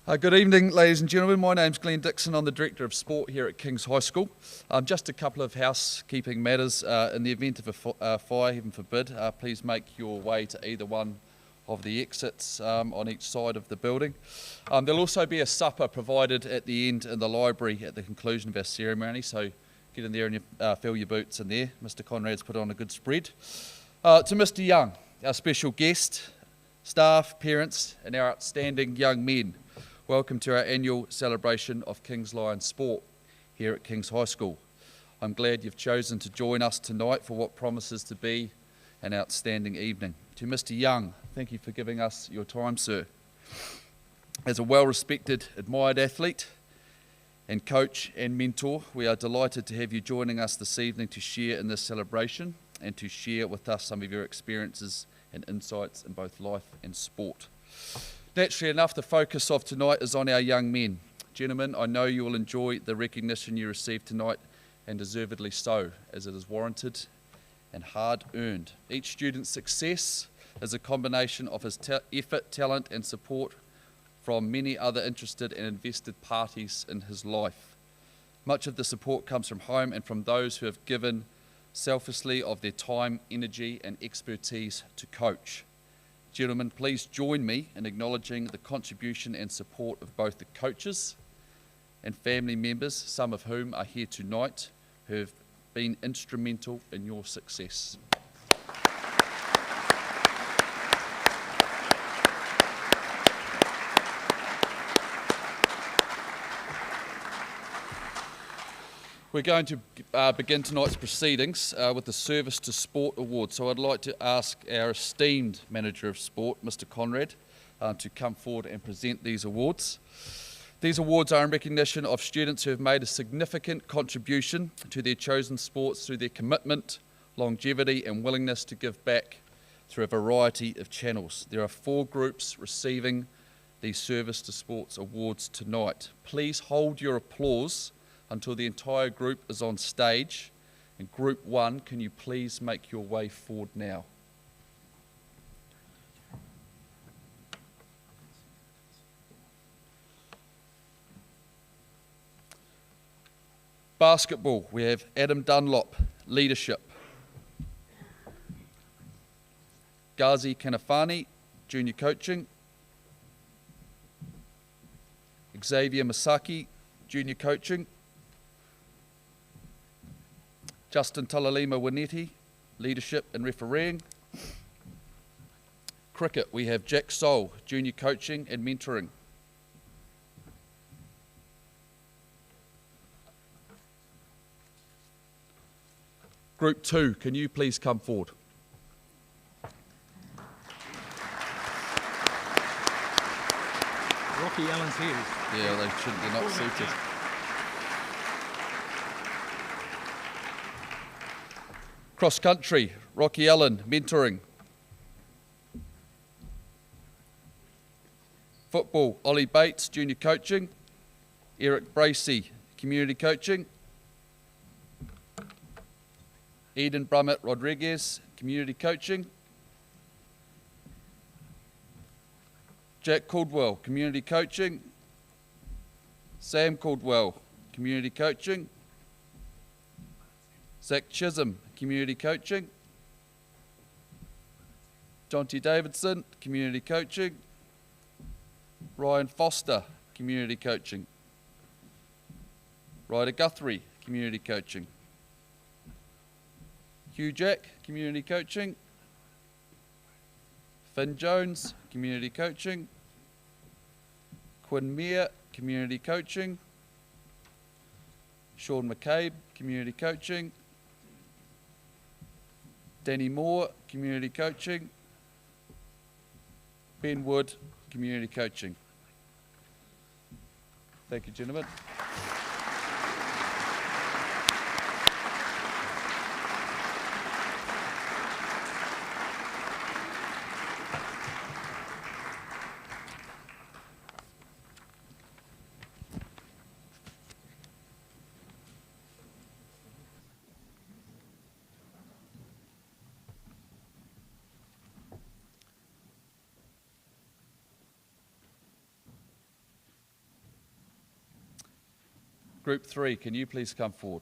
Good evening, ladies and gentlemen. My name's Glenn Dixon. I'm the Director of Sport here at King's High School. Just a couple of housekeeping matters. In the event of a fire, heaven forbid, please make your way to either one of the exits on each side of the building. There'll also be a supper provided at the end in the library at the conclusion of our ceremony, so get in there and fill your boots in there. Mr. Conrad's put on a good spread. To Mr. Young, our special guest, staff, parents and our outstanding young men, welcome to our annual celebration of King's Lions sport here at King's High School. I'm glad you've chosen to join us tonight for what promises to be an outstanding evening. To Mr. Young, thank you for giving us your time, sir. As a well-respected, admired athlete and coach and mentor, we are delighted to have you joining us this evening to share in this celebration and to share with us some of your experiences and insights in both life and sport. Naturally enough, the focus of tonight is on our young men. Gentlemen, I know you will enjoy the recognition you receive tonight, and deservedly so, as it is warranted and hard-earned. Each student's success is a combination of his effort, talent and support from many other interested and invested parties in his life. Much of the support comes from home and from those who have given selflessly of their time, energy and expertise to coach. Gentlemen, please join me in acknowledging the contribution and support of both the coaches and family members, some of whom are here tonight, who have been instrumental in your success. We're going to begin tonight's proceedings with the Service to Sport Award. So I'd like to ask our esteemed Manager of Sport, Mr. Conrad, to come forward and present these awards. These awards are in recognition of students who have made a significant contribution to their chosen sports through their commitment, longevity and willingness to give back through a variety of channels. There are 4 groups receiving these Service to Sports Awards tonight. Please hold your applause until the entire group is on stage. And Group 1, can you please make your way forward now? Basketball, we have Adam Dunlop, leadership. Gazi Kanafani, junior coaching. Xavier Masaki, junior coaching. Justin Talalima Wineti, leadership and refereeing. Cricket, we have Jack Soul, junior coaching and mentoring. Group 2, can you please come forward? Rocky Allen's here. Yeah, they're not suited. Cross country, Rocky Allen, mentoring. Football, Ollie Bates, junior coaching. Eric Bracey, community coaching. Eden Brummett Rodriguez, community coaching. Jack Caldwell, community coaching. Sam Caldwell, community coaching. Zach Chisholm, community coaching. Jonty Davidson, community coaching. Ryan Foster, community coaching. Ryder Guthrie, community coaching. Hugh Jack, community coaching. Finn Jones, community coaching. Quinn Meir, community coaching. Sean McCabe, community coaching. Danny Moore, community coaching. Ben Wood, community coaching. Thank you, gentlemen. Group 3, can you please come forward?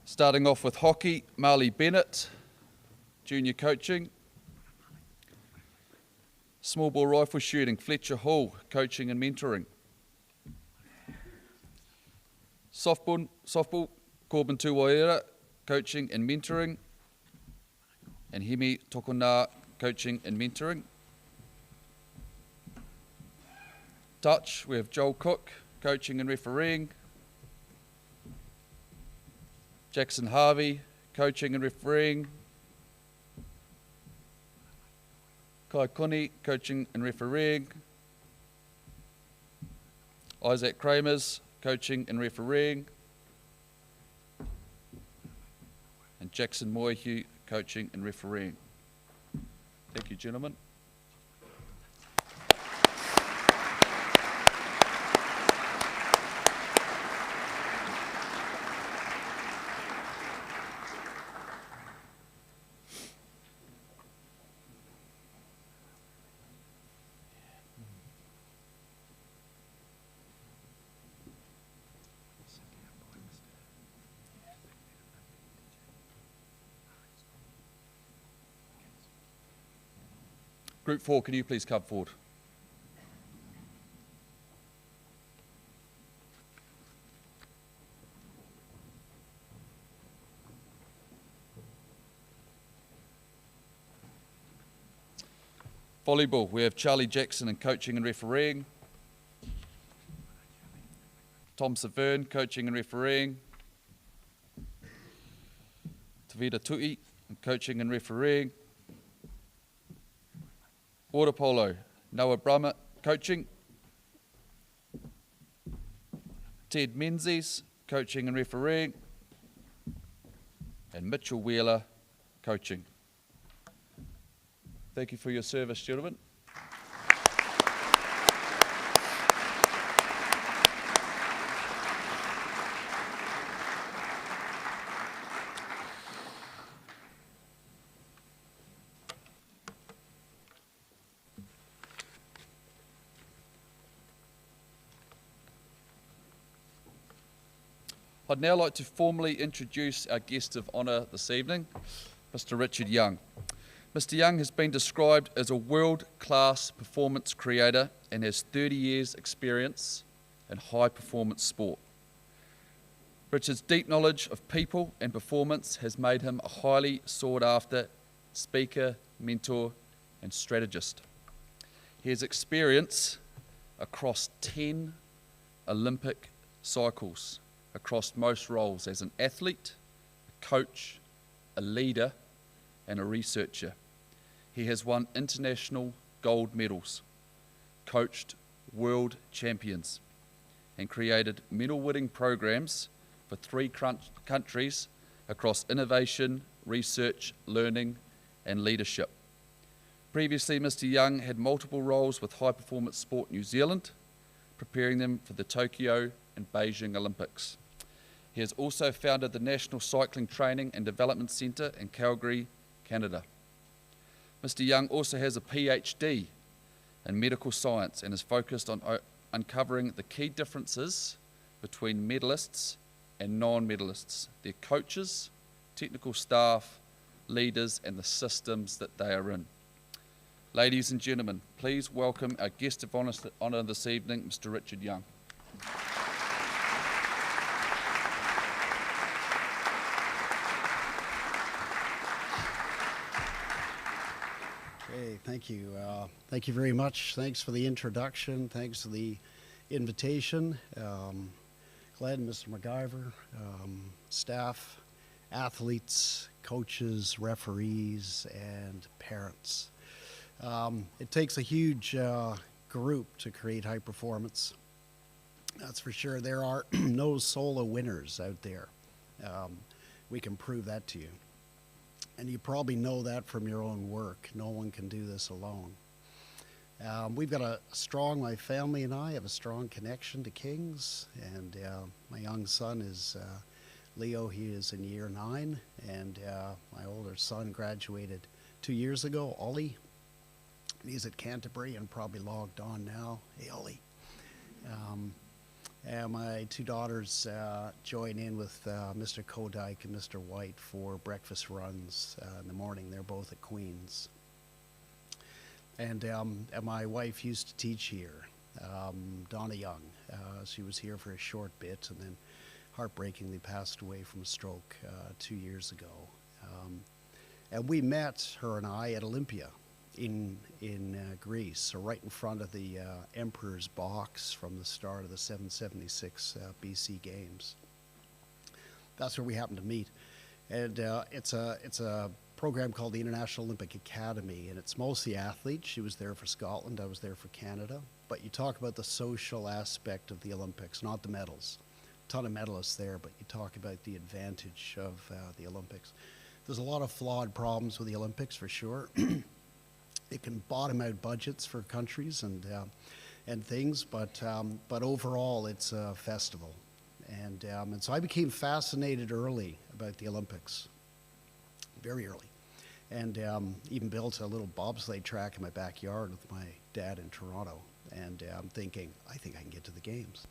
Starting off with hockey, Marley Bennett, junior coaching. Small ball rifle shooting, Fletcher Hall, coaching and mentoring. Softball, Corbin Tuwaira, coaching and mentoring. And Hemi Tokona, coaching and mentoring. Touch, we have Joel Cook, coaching and refereeing. Jackson Harvey, coaching and refereeing. Kai Kuni, coaching and refereeing. Isaac Kramers, coaching and refereeing. And Jackson Moihu, coaching and refereeing. Thank you, gentlemen. Group 4, can you please come forward? Volleyball, we have Charlie Jackson in coaching and refereeing. Tom Severn, coaching and refereeing. Tavita Tui, coaching and refereeing. Water polo, Noah Brummer, coaching. Ted Menzies, coaching and refereeing. And Mitchell Wheeler, coaching. Thank you for your service, gentlemen. I'd now like to formally introduce our guest of honour this evening, Mr. Richard Young. Mr. Young has been described as a world-class performance creator and has 30 years' experience in high-performance sport. Richard's deep knowledge of people and performance has made him a highly sought-after speaker, mentor, and strategist. He has experience across 10 Olympic cycles, across most roles as an athlete, a coach, a leader, and a researcher. He has won international gold medals, coached world champions, and created medal-winning programs for 3 countries across innovation, research, learning, and leadership. Previously, Mr. Young had multiple roles with High Performance Sport New Zealand, preparing them for the Tokyo and Beijing Olympics. He has also founded the National Cycling Training and Development Centre in Calgary, Canada. Mr. Young also has a PhD in medical science and is focused on uncovering the key differences between medalists and non-medalists, their coaches, technical staff, leaders, and the systems that they are in. Ladies and gentlemen, please welcome our guest of honour this evening, Mr. Richard Young. Hey, thank you. Thank you very much. Thanks for the introduction. Thanks for the invitation. Glad Mr. MacGyver, staff, athletes, coaches, referees, and parents. It takes a huge group to create high performance. That's for sure. There are no solo winners out there. We can prove that to you. And you probably know that from your own work. No one can do this alone. We've got my family and I have a strong connection to Kings. And my young son is Leo. He is in year 9. And my older son graduated 2 years ago, Ollie. He's at Canterbury and probably logged on now. Hey, Ollie. And my two daughters join in with Mr. Kodike and Mr. White for breakfast runs in the morning. They're both at Queen's. And my wife used to teach here, Donna Young. She was here for a short bit and then heartbreakingly passed away from a stroke 2 years ago. And we met, her and I, at Olympia in Greece, so right in front of the Emperor's Box from the start of the 776 BC Games. That's where we happened to meet. And it's a program called the International Olympic Academy, and it's mostly athletes. She was there for Scotland, I was there for Canada. But you talk about the social aspect of the Olympics, not the medals. A ton of medalists there, but you talk about the advantage of the Olympics. There's a lot of flawed problems with the Olympics, for sure. It can bottom out budgets for countries and things, but overall it's a festival. And so I became fascinated early about the Olympics, very early. And even built a little bobsleigh track in my backyard with my dad in Toronto. And I'm thinking, I think I can get to the games.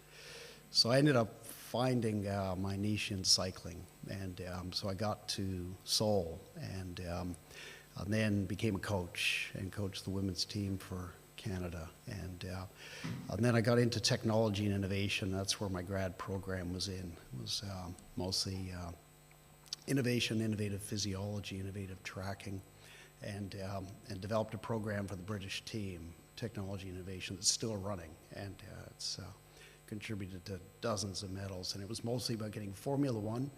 So I ended up finding my niche in cycling. And so I got to Seoul and then became a coach and coached the women's team for Canada. And then I got into technology and innovation. That's where my grad program was in. It was mostly innovation, innovative physiology, innovative tracking, and developed a program for the British team, technology innovation, that's still running, and it's contributed to dozens of medals. And it was mostly about getting Formula One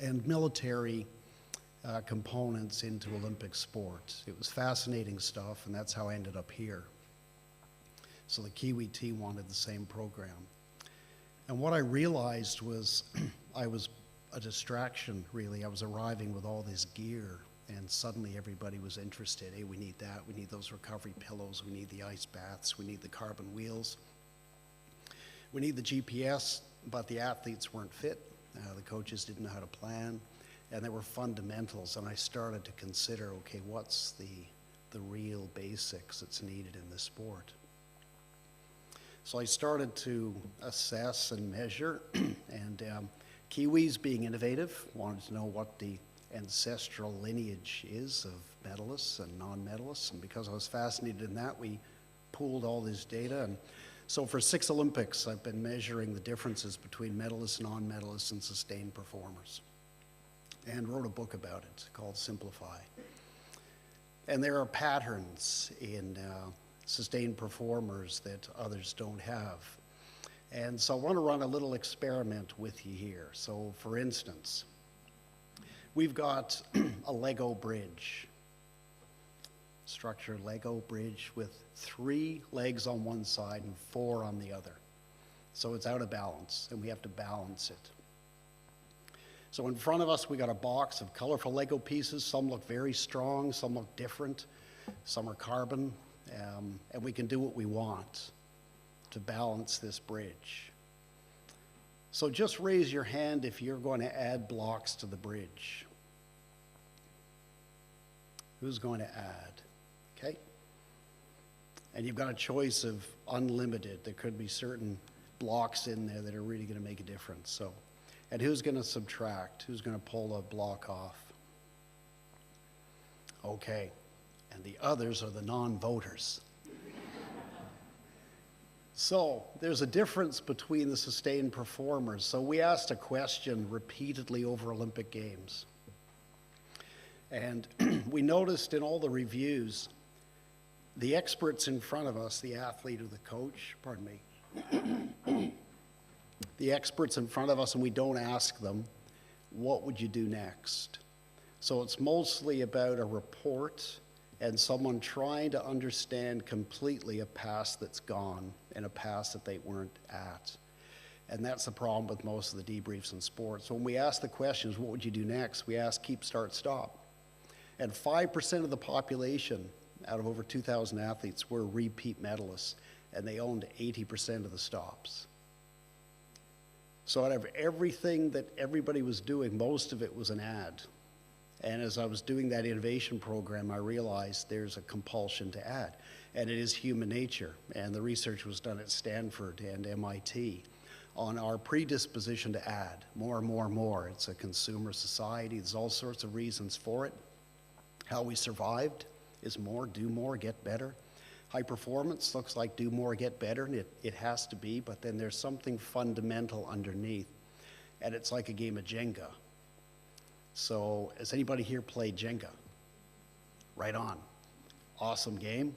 and military components into Olympic sports. It was fascinating stuff, and that's how I ended up here. So the Kiwi team wanted the same program. And what I realized was I was a distraction, really. I was arriving with all this gear, and suddenly everybody was interested. Hey, we need that. We need those recovery pillows. We need the ice baths. We need the carbon wheels. We need the GPS, but the athletes weren't fit. The coaches didn't know how to plan, and there were fundamentals. And I started to consider, okay, what's the real basics that's needed in the sport? So I started to assess and measure, and Kiwis, being innovative, wanted to know what the ancestral lineage is of medalists and non-medalists. And because I was fascinated in that, we pooled all this data. And so for 6 Olympics, I've been measuring the differences between medalists, non-medalists, and sustained performers. And wrote a book about it called Simplify. And there are patterns in sustained performers that others don't have. And so I want to run a little experiment with you here. So for instance, we've got a Lego bridge, structured Lego bridge with 3 legs on one side and 4 on the other. So it's out of balance, and we have to balance it. So in front of us, we got a box of colorful Lego pieces. Some look very strong, some look different, some are carbon, and we can do what we want to balance this bridge. So just raise your hand if you're going to add blocks to the bridge. Who's going to add? Okay. And you've got a choice of unlimited. There could be certain blocks in there that are really going to make a difference. So, and who's going to subtract? Who's going to pull a block off? Okay. And the others are the non-voters. So there's a difference between the sustained performers. So we asked a question repeatedly over Olympic Games. And we noticed in all the reviews, the experts in front of us, the athlete or the coach, pardon me, the experts in front of us, and we don't ask them, what would you do next? So it's mostly about a report and someone trying to understand completely a past that's gone and a past that they weren't at. And that's the problem with most of the debriefs in sports. So when we ask the questions, what would you do next? We ask keep, start, stop. And 5% of the population out of over 2,000 athletes were repeat medalists, and they owned 80% of the stops. So out of everything that everybody was doing, most of it was an ad. And as I was doing that innovation program, I realized there's a compulsion to add, and it is human nature. And the research was done at Stanford and MIT on our predisposition to add more and more and more. It's a consumer society. There's all sorts of reasons for it. How we survived is more, do more, get better. High performance looks like do more, get better, and it has to be, but then there's something fundamental underneath, and it's like a game of Jenga. So, has anybody here played Jenga? Right on. Awesome game.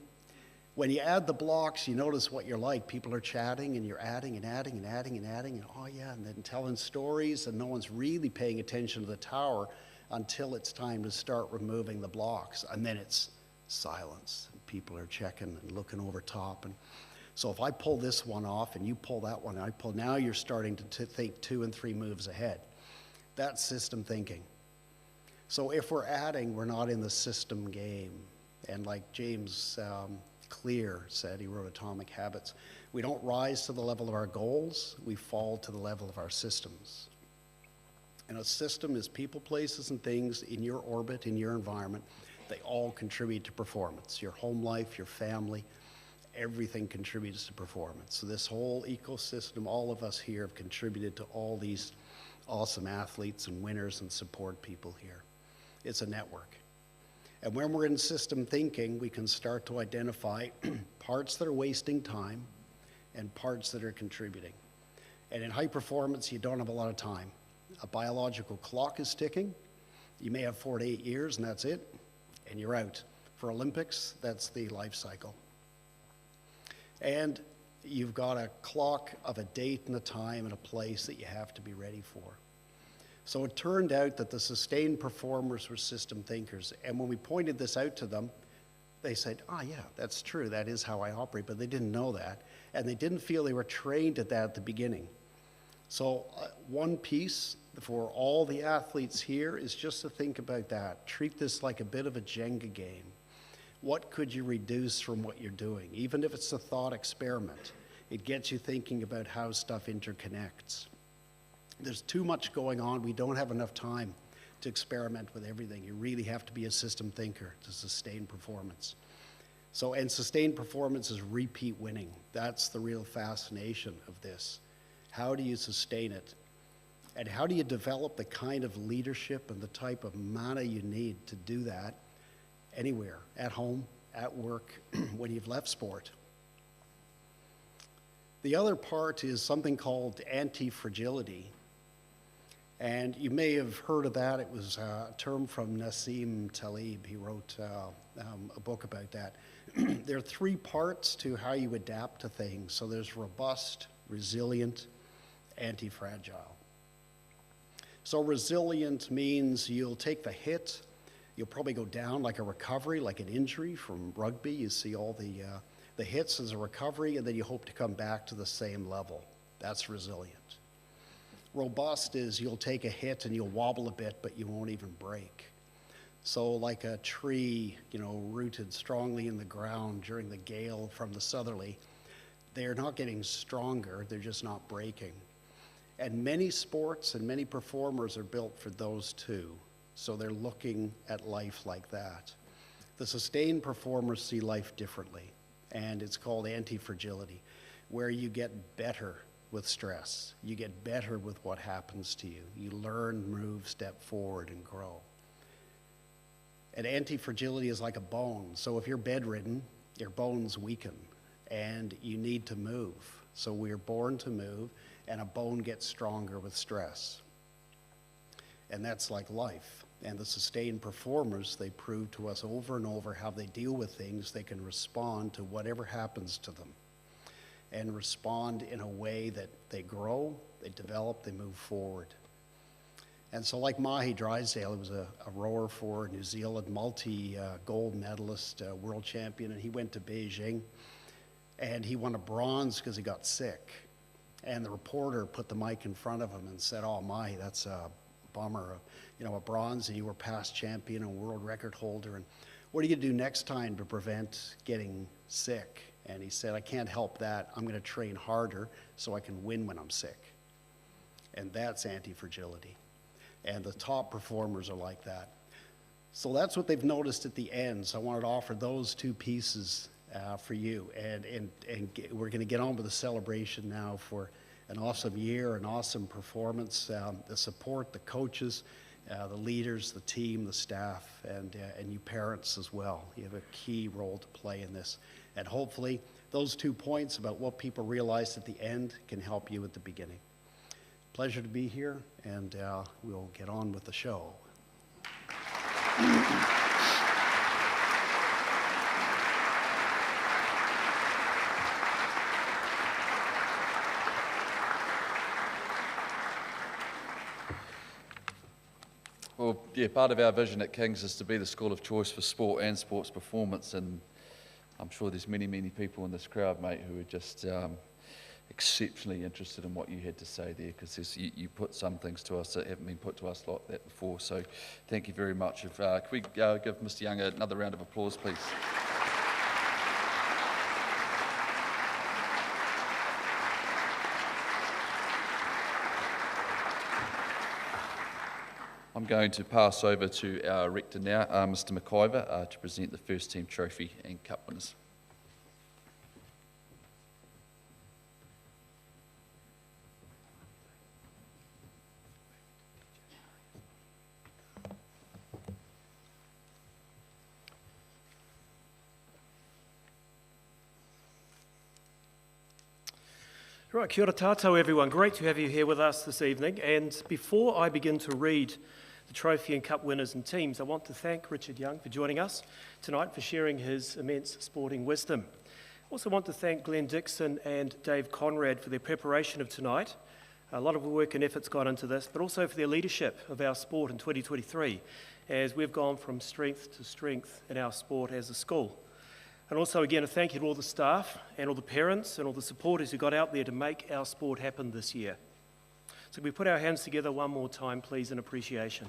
When you add the blocks, you notice what you're like. People are chatting, and you're adding and adding and adding and adding, and oh yeah, and then telling stories, and no one's really paying attention to the tower until it's time to start removing the blocks, and then it's silence. People are checking and looking over top, and so if I pull this one off and you pull that one, and I pull, now you're starting to think 2 and 3 moves ahead. That's system thinking. So if we're adding, we're not in the system game. And like James Clear said, he wrote Atomic Habits, we don't rise to the level of our goals, we fall to the level of our systems. And a system is people, places, and things in your orbit, in your environment. They all contribute to performance. Your home life, your family, everything contributes to performance. So this whole ecosystem, all of us here have contributed to all these awesome athletes and winners and support people here. It's a network. And when we're in system thinking, we can start to identify parts that are wasting time and parts that are contributing. And in high performance, you don't have a lot of time. A biological clock is ticking. You may have 4 to 8 years, and that's it, and you're out. For Olympics, that's the life cycle. And you've got a clock of a date and a time and a place that you have to be ready for. So it turned out that the sustained performers were system thinkers. And when we pointed this out to them, they said, oh yeah, that's true, that is how I operate, but they didn't know that. And they didn't feel they were trained at that at the beginning. So one piece for all the athletes here is just to think about that. Treat this like a bit of a Jenga game. What could you reduce from what you're doing? Even if it's a thought experiment, it gets you thinking about how stuff interconnects. There's too much going on. We don't have enough time to experiment with everything. You really have to be a system thinker to sustain performance. So, and sustained performance is repeat winning. That's the real fascination of this. How do you sustain it? And how do you develop the kind of leadership and the type of mana you need to do that anywhere, at home, at work, when you've left sport? The other part is something called anti-fragility. And you may have heard of that. It was a term from Nassim Taleb. He wrote a book about that. There are 3 parts to how you adapt to things. So there's robust, resilient, anti-fragile. So resilient means you'll take the hit, you'll probably go down like a recovery, like an injury from rugby. You see all the hits as a recovery, and then you hope to come back to the same level. That's resilient. Robust is you'll take a hit and you'll wobble a bit, but you won't even break. So like a tree, rooted strongly in the ground during the gale from the southerly, they're not getting stronger, they're just not breaking. And many sports and many performers are built for those two. So they're looking at life like that. The sustained performers see life differently, and it's called anti-fragility, where you get better with stress. You get better with what happens to you. You learn, move, step forward, and grow. And anti-fragility is like a bone. So if you're bedridden, your bones weaken, and you need to move. So we're born to move, and a bone gets stronger with stress. And that's like life. And the sustained performers, they prove to us over and over how they deal with things. They can respond to whatever happens to them and respond in a way that they grow, they develop, they move forward. And so like Mahi Drysdale, he was a rower for New Zealand, multi-gold medalist, world champion, and he went to Beijing, and he won a bronze because he got sick. And the reporter put the mic in front of him and said, oh, Mahi, that's a bummer, a bronze, and you were past champion and world record holder, and what are you gonna do next time to prevent getting sick? And he said, I can't help that. I'm gonna train harder so I can win when I'm sick. And that's anti-fragility. And the top performers are like that. So that's what they've noticed at the end. So I wanted to offer those two pieces for you. We're going to get on with the celebration now for an awesome year, an awesome performance, the support, the coaches, the leaders, the team, the staff, and you parents as well. You have a key role to play in this. And hopefully those 2 points about what people realized at the end can help you at the beginning. Pleasure to be here, and we'll get on with the show. Well, yeah, part of our vision at Kings is to be the school of choice for sport and sports performance, and I'm sure there's many, many people in this crowd, mate, who are just exceptionally interested in what you had to say there, because you put some things to us that haven't been put to us like that before, so thank you very much. Can we give Mr. Young another round of applause, please? I'm going to pass over to our rector now, Mr. McIver, to present the first team trophy and cup winners. Right, kia ora tātou everyone. Great to have you here with us this evening. And before I begin to read the trophy and cup winners and teams, I want to thank Richard Young for joining us tonight, for sharing his immense sporting wisdom. I also want to thank Glenn Dixon and Dave Conrad for their preparation of tonight. A lot of work and effort's gone into this, but also for their leadership of our sport in 2023, as we've gone from strength to strength in our sport as a school. And also, again, a thank you to all the staff and all the parents and all the supporters who got out there to make our sport happen this year. So can we put our hands together one more time, please, in appreciation.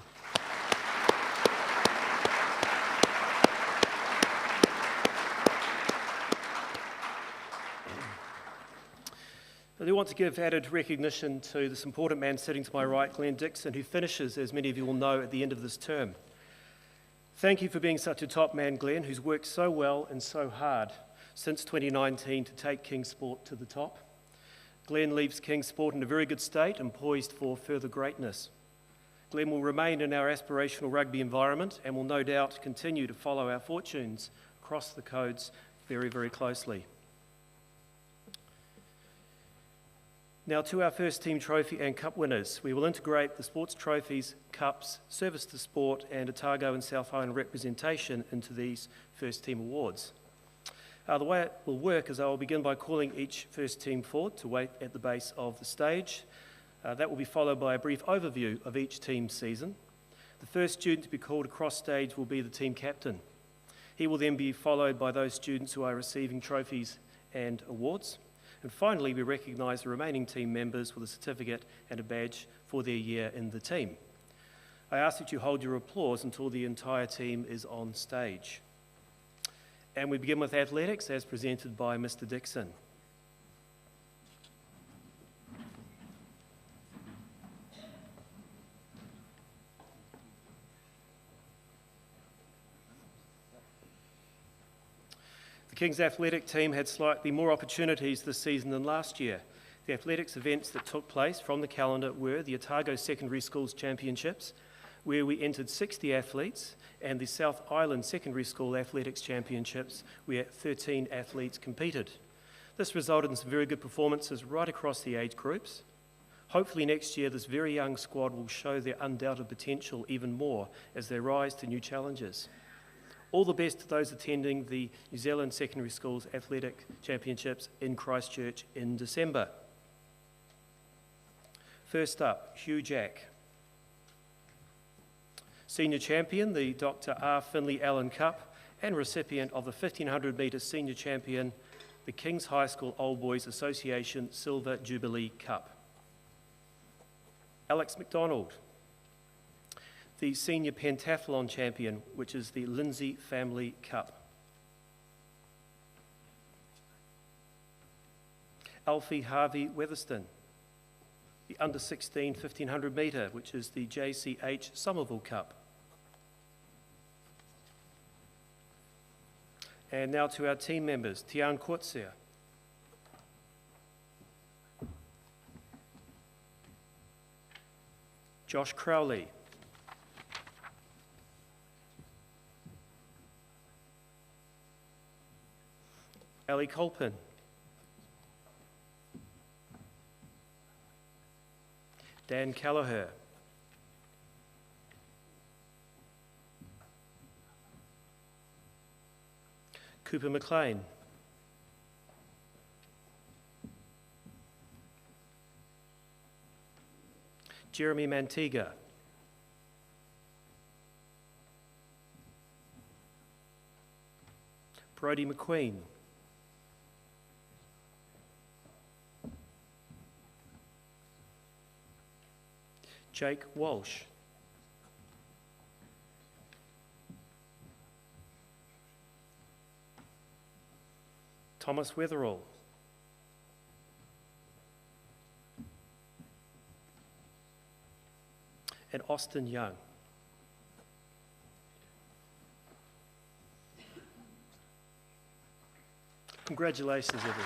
I do want to give added recognition to this important man sitting to my right, Glenn Dixon, who finishes, as many of you will know, at the end of this term. Thank you for being such a top man, Glenn, who's worked so well and so hard since 2019 to take King's Sport to the top. Glenn leaves King's Sport in a very good state and poised for further greatness. Glenn will remain in our aspirational rugby environment and will no doubt continue to follow our fortunes across the codes very, very closely. Now to our first team trophy and cup winners. We will integrate the sports trophies, cups, service to sport and Otago and South Island representation into these first team awards. The way it will work is I will begin by calling each first team forward to wait at the base of the stage. That will be followed by a brief overview of each team's season. The first student to be called across stage will be the team captain. He will then be followed by those students who are receiving trophies and awards. And finally, we recognise the remaining team members with a certificate and a badge for their year in the team. I ask that you hold your applause until the entire team is on stage. And we begin with athletics as presented by Mr. Dixon. The Kings athletic team had slightly more opportunities this season than last year. The athletics events that took place from the calendar were the Otago Secondary Schools Championships, where we entered 60 athletes, and the South Island Secondary School Athletics Championships, where 13 athletes competed. This resulted in some very good performances right across the age groups. Hopefully next year, this very young squad will show their undoubted potential even more as they rise to new challenges. All the best to those attending the New Zealand Secondary Schools Athletic Championships in Christchurch in December. First up, Hugh Jack. Senior champion, the Dr. R. Finley Allen Cup, and recipient of the 1500 metre senior champion, the Kings High School Old Boys Association Silver Jubilee Cup. Alex McDonald, the senior pentathlon champion, which is the Lindsay Family Cup. Alfie Harvey Weatherston, the under 16 1500 metre, which is the JCH Somerville Cup. And now to our team members. Tian Coetzee. Josh Crowley. Ali Colpin. Dan Callagher. Cooper McLean. Jeremy Mantiga. Brodie McQueen. Jake Walsh. Thomas Weatherall. And Austin Young. Congratulations, everyone.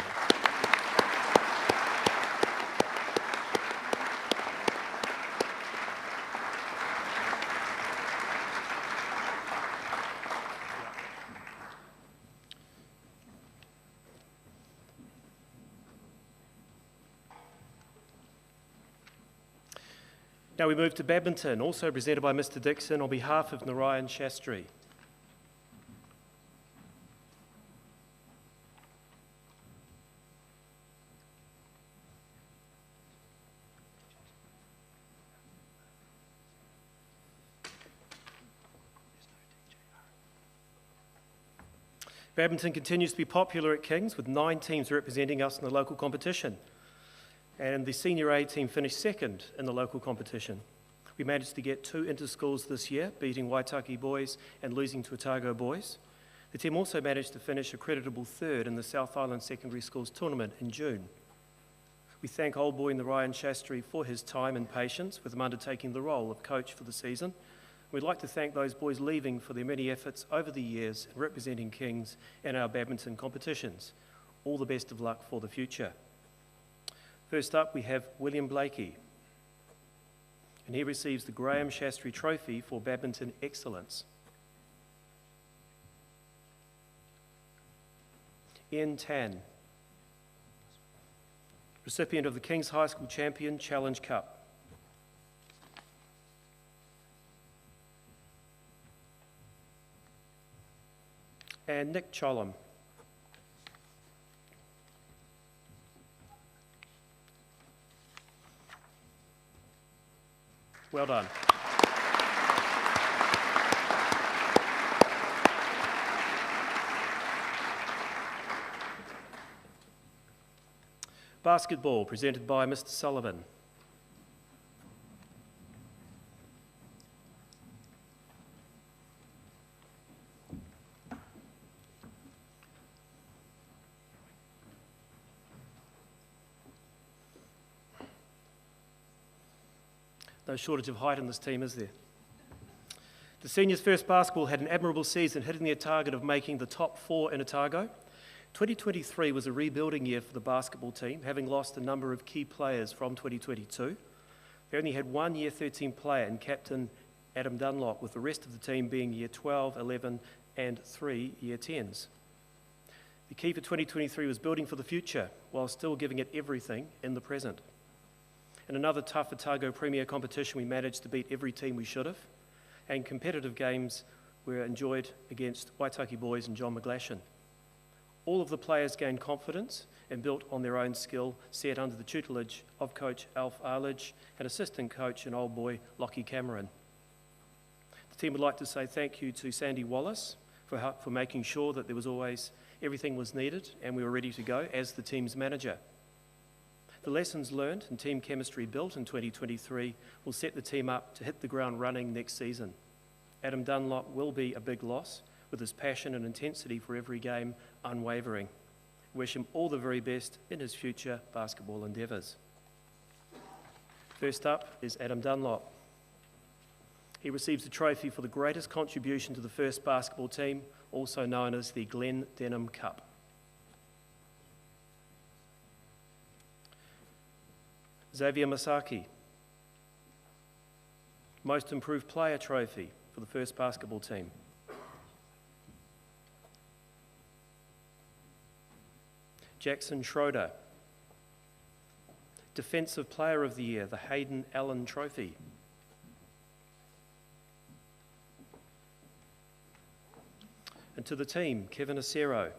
Now we move to badminton, also presented by Mr. Dixon on behalf of Narayan Shastri. Badminton continues to be popular at Kings, with 9 teams representing us in the local competition. And the Senior A team finished second in the local competition. We managed to get 2 inter-schools this year, beating Waitaki boys and losing to Otago boys. The team also managed to finish a creditable third in the South Island Secondary Schools tournament in June. We thank old boy Narayan Shastri for his time and patience with him undertaking the role of coach for the season. We'd like to thank those boys leaving for their many efforts over the years in representing Kings in our badminton competitions. All the best of luck for the future. First up, we have William Blakey, and he receives the Graham Shastri Trophy for Badminton Excellence. Ian Tan, recipient of the Kings High School Champion Challenge Cup. And Nick Chollam. Well done. Basketball, presented by Mr. Sullivan. No shortage of height in this team, is there? The seniors' first basketball had an admirable season, hitting their target of making the top 4 in Otago. 2023 was a rebuilding year for the basketball team, having lost a number of key players from 2022. They only had 1 Year 13 player in captain Adam Dunlop, with the rest of the team being Year 12, 11 and 3 Year 10s. The key for 2023 was building for the future while still giving it everything in the present. In another tough Otago Premier competition, we managed to beat every team we should have, and competitive games were enjoyed against Waitaki boys and John McGlashan. All of the players gained confidence and built on their own skill set under the tutelage of Coach Alf Arledge and assistant coach and old boy Lockie Cameron. The team would like to say thank you to Sandy Wallace for making sure that there was always everything was needed and we were ready to go as the team's manager. The lessons learned and team chemistry built in 2023 will set the team up to hit the ground running next season. Adam Dunlop will be a big loss, with his passion and intensity for every game unwavering. Wish him all the very best in his future basketball endeavours. First up is Adam Dunlop. He receives the trophy for the greatest contribution to the first basketball team, also known as the Glenn Denham Cup. Xavier Masaki, Most Improved Player trophy for the first basketball team. Jackson Schroeder, Defensive Player of the Year, the Hayden Allen Trophy. And to the team, Kevin Acero,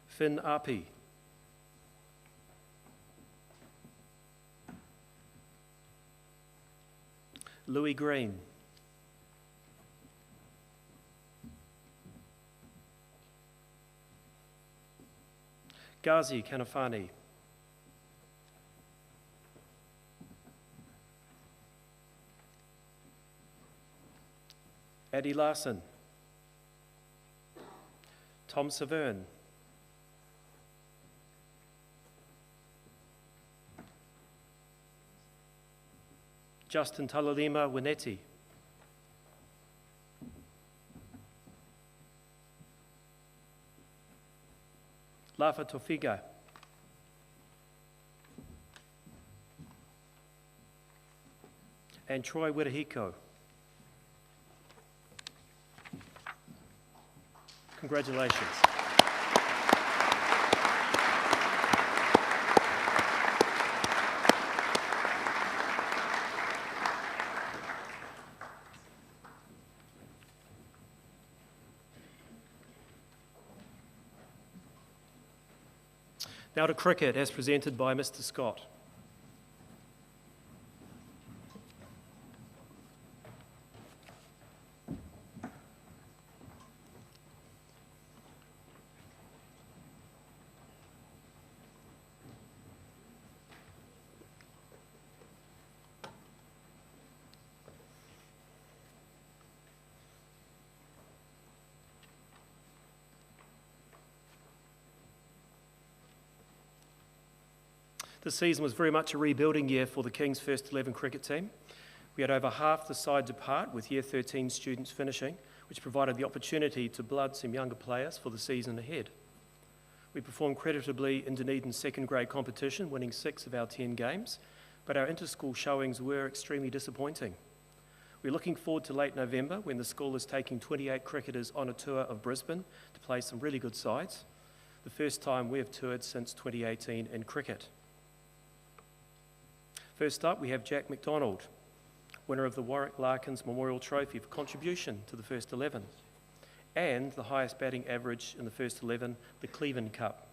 Finn Api, Louis Green, Ghazi Kanafani, Eddie Larson, Tom Severn, Justin Talalima Winetti, Lafa Tofiga, and Troy Wirahiko. Congratulations. Now to cricket, as presented by Mr. Scott. The season was very much a rebuilding year for the Kings First 11 cricket team. We had over half the side depart, with Year 13 students finishing, which provided the opportunity to blood some younger players for the season ahead. We performed creditably in Dunedin's second grade competition, winning 6 of our 10 games, but our inter-school showings were extremely disappointing. We're looking forward to late November when the school is taking 28 cricketers on a tour of Brisbane to play some really good sides, the first time we have toured since 2018 in cricket. First up, we have Jack McDonald, winner of the Warwick Larkins Memorial Trophy for contribution to the first 11, and the highest batting average in the first 11, the Cleveland Cup.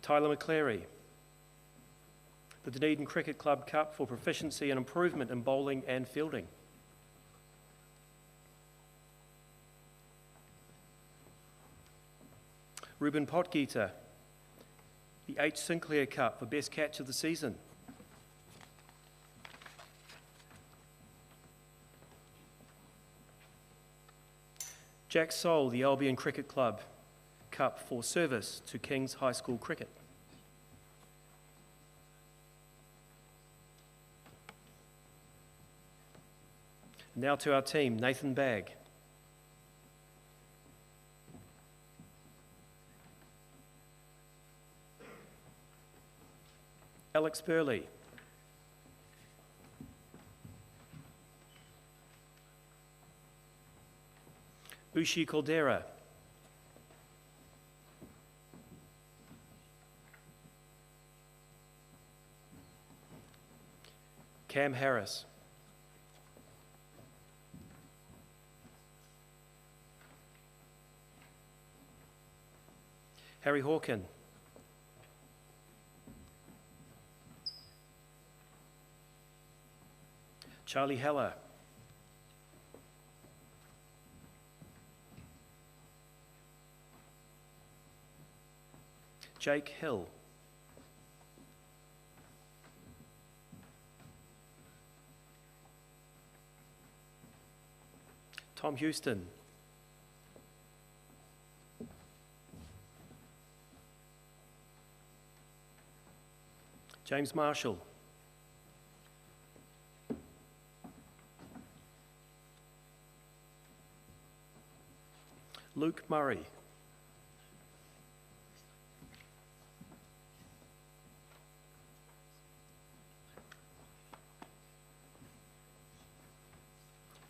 Tyler McCleary, the Dunedin Cricket Club Cup for proficiency and improvement in bowling and fielding. Ruben Potgieter, the H. Sinclair Cup for best catch of the season. Jack Soul, the Albion Cricket Club Cup for service to Kings High School cricket. Now to our team, Nathan Bagg. Alex Burley. Ushi Caldera. Cam Harris. Harry Hawken. Charlie Heller. Jake Hill. Tom Houston. James Marshall. Luke Murray.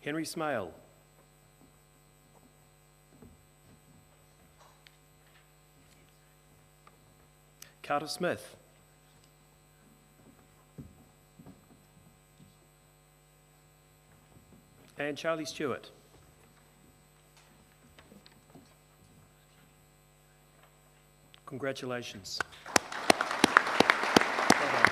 Henry Smale. Carter Smith. And Charlie Stewart. Congratulations. Well done.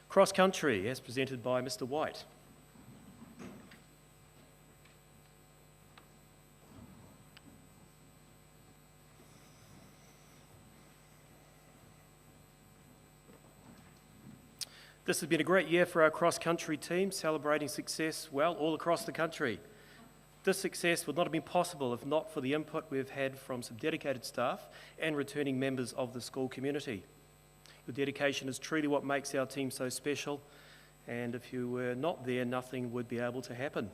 Cross country, as presented by Mr. White. This has been a great year for our cross-country team, celebrating success, well, all across the country. This success would not have been possible if not for the input we've had from some dedicated staff and returning members of the school community. Your dedication is truly what makes our team so special, and if you were not there, nothing would be able to happen.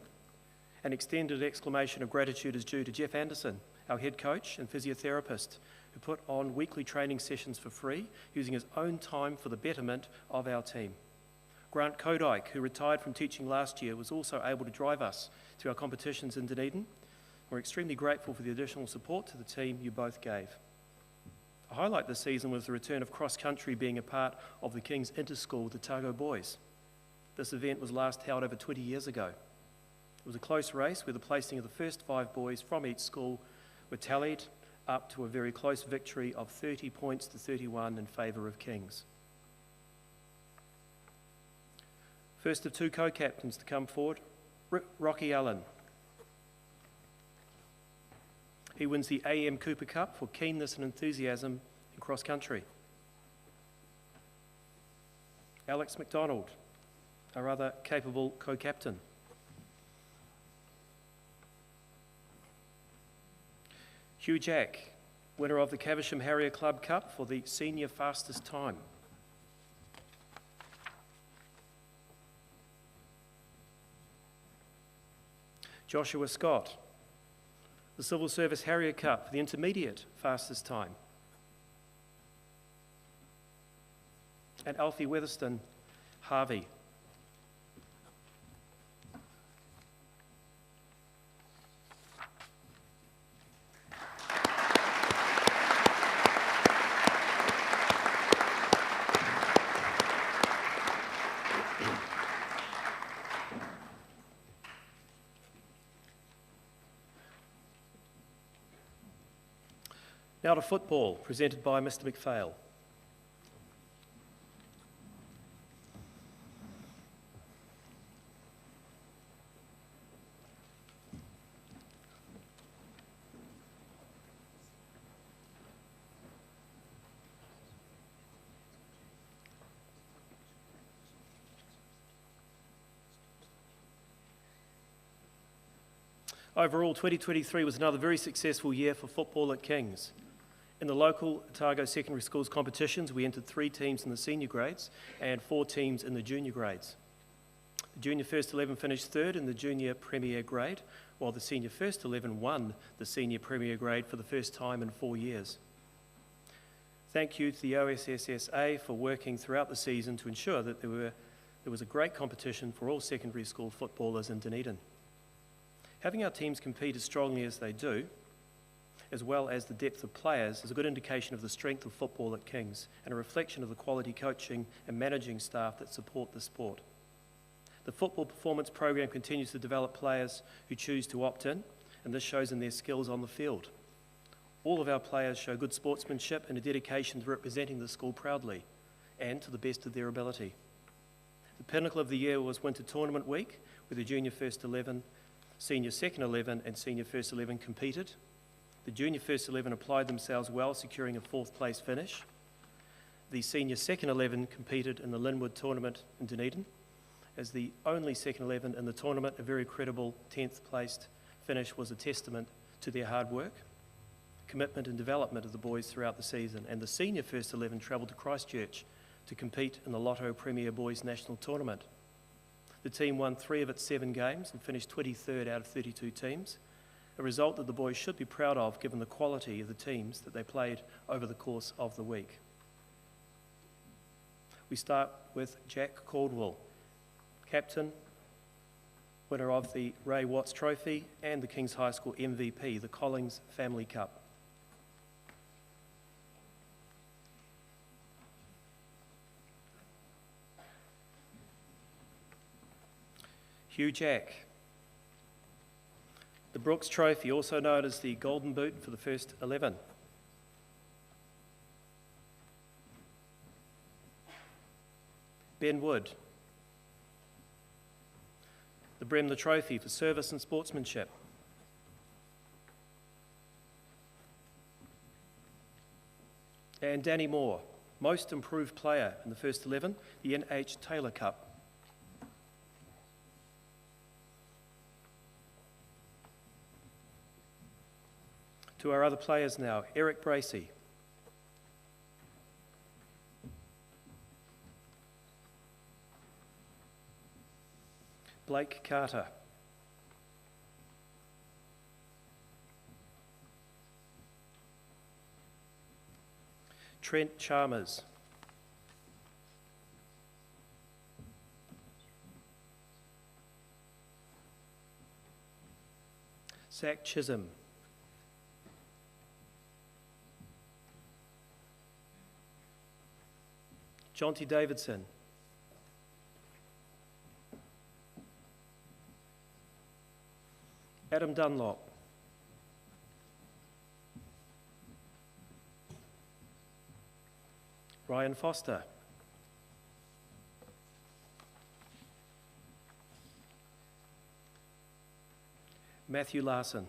An extended exclamation of gratitude is due to Jeff Anderson, our head coach and physiotherapist, who put on weekly training sessions for free, using his own time for the betterment of our team. Grant Kodike, who retired from teaching last year, was also able to drive us to our competitions in Dunedin. We're extremely grateful for the additional support to the team you both gave. A highlight this season was the return of cross-country being a part of the King's Interschool Otago Boys. This event was last held over 20 years ago. It was a close race where the placing of the first 5 boys from each school were tallied up to a very close victory of 30 points to 31 in favour of Kings. First of 2 co-captains to come forward, Rocky Allen. He wins the A.M. Cooper Cup for keenness and enthusiasm in cross-country. Alex McDonald, a rather capable co-captain. Hugh Jack, winner of the Caversham Harrier Club Cup for the senior fastest time. Joshua Scott, the Civil Service Harrier Cup for the intermediate fastest time. And Alfie Weatherston Harvey. Now to football, presented by Mr. McPhail. Overall, 2023 was another very successful year for football at Kings. In the local Otago Secondary Schools competitions, we entered 3 teams in the senior grades and 4 teams in the junior grades. The junior first 11 finished 3rd in the junior premier grade, while the senior first 11 won the senior premier grade for the first time in 4 years. Thank you to the OSSSA for working throughout the season to ensure that there was a great competition for all secondary school footballers in Dunedin. Having our teams compete as strongly as they do, as well as the depth of players, is a good indication of the strength of football at Kings and a reflection of the quality coaching and managing staff that support the sport. The Football Performance Program continues to develop players who choose to opt in, and this shows in their skills on the field. All of our players show good sportsmanship and a dedication to representing the school proudly and to the best of their ability. The pinnacle of the year was Winter Tournament Week, where the junior first 11 Senior second 11 and senior first 11 competed. The junior first 11 applied themselves well, securing a fourth place finish. The senior second 11 competed in the Linwood tournament in Dunedin. As the only second 11 in the tournament, a very credible 10th placed finish was a testament to their hard work, commitment and development of the boys throughout the season. And the senior first 11 travelled to Christchurch to compete in the Lotto Premier Boys National Tournament. The team won 3 of its 7 games and finished 23rd out of 32 teams, a result that the boys should be proud of given the quality of the teams that they played over the course of the week. We start with Jack Caldwell, captain, winner of the Ray Watts Trophy and the Kings High School MVP, the Collings Family Cup. Hugh Jack, the Brooks Trophy, also known as the Golden Boot for the first 11. Ben Wood, the Bremner Trophy for service and sportsmanship. And Danny Moore, most improved player in the first 11, the NH Taylor Cup. To our other players now, Eric Bracey, Blake Carter, Trent Chalmers, Zach Chisholm, Jonty Davidson, Adam Dunlop, Ryan Foster, Matthew Larson,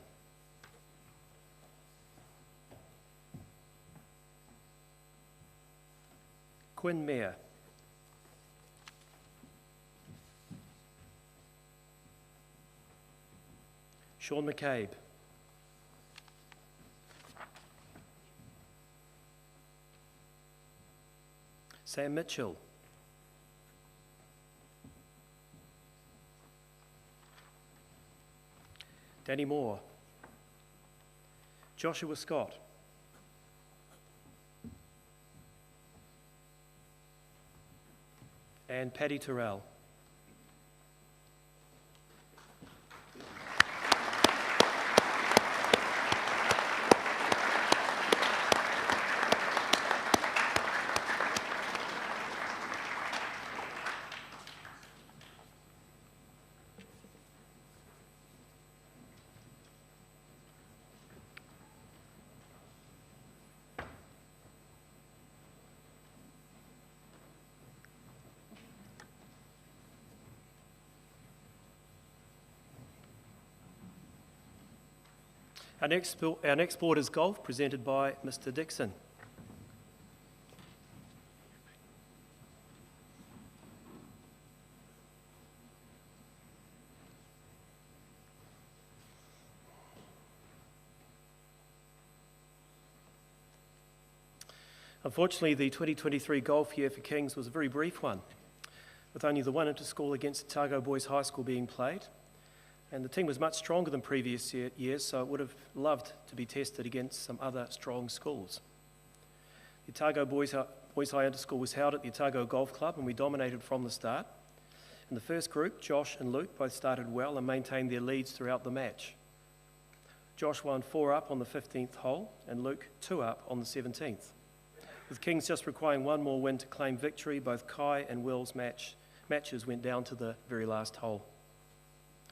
Quinn Mayer, Sean McCabe, Sam Mitchell, Danny Moore, Joshua Scott, and Paddy Terrell. Our next sport is golf, presented by Mr. Dixon. Unfortunately, the 2023 golf year for Kings was a very brief one, with only the one inter-school against Otago Boys High School being played. And the team was much stronger than previous years, so it would have loved to be tested against some other strong schools. The Otago Boys High Inter-School was held at the Otago Golf Club, and we dominated from the start. In the first group, Josh and Luke both started well and maintained their leads throughout the match. Josh won 4 up on the 15th hole, and Luke 2 up on the 17th. With Kings just requiring one more win to claim victory, both Kai and Will's matches went down to the very last hole.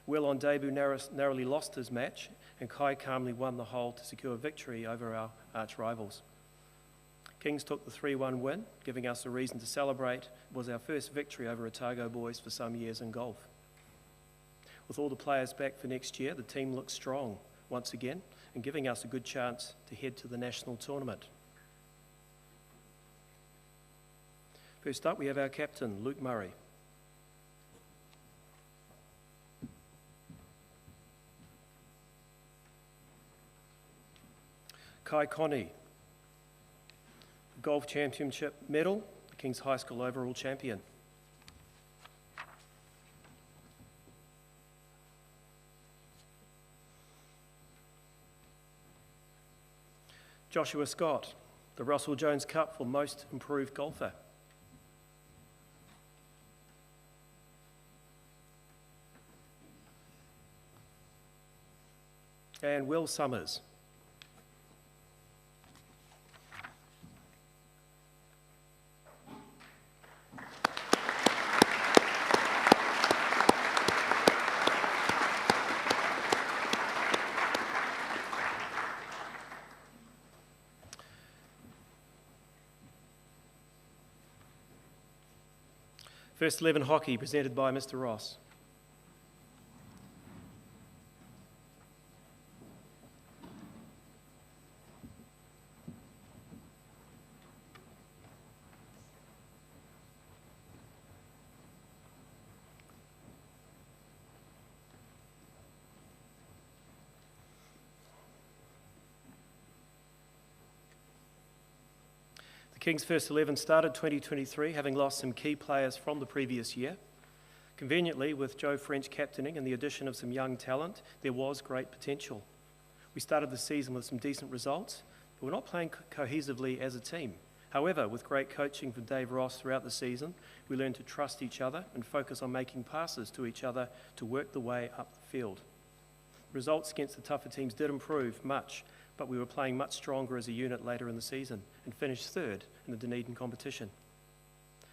Will on debut narrowly lost his match, and Kai calmly won the hole to secure victory over our arch rivals. Kings took the 3-1 win, giving us a reason to celebrate. It was our first victory over Otago boys for some years in golf. With all the players back for next year, the team looks strong once again and giving us a good chance to head to the national tournament. First up, we have our captain, Luke Murray. Kai Connie, Golf Championship medal, the King's High School overall champion. Joshua Scott, the Russell Jones Cup for Most Improved Golfer. And Will Summers. First 11 hockey presented by Mr. Ross. King's first 11 started 2023 having lost some key players from the previous year. Conveniently, with Joe French captaining and the addition of some young talent, there was great potential. We started the season with some decent results, but we're not playing cohesively as a team. However, with great coaching from Dave Ross throughout the season, we learned to trust each other and focus on making passes to each other to work the way up the field. Results against the tougher teams did improve much, but we were playing much stronger as a unit later in the season and finished third in the Dunedin competition.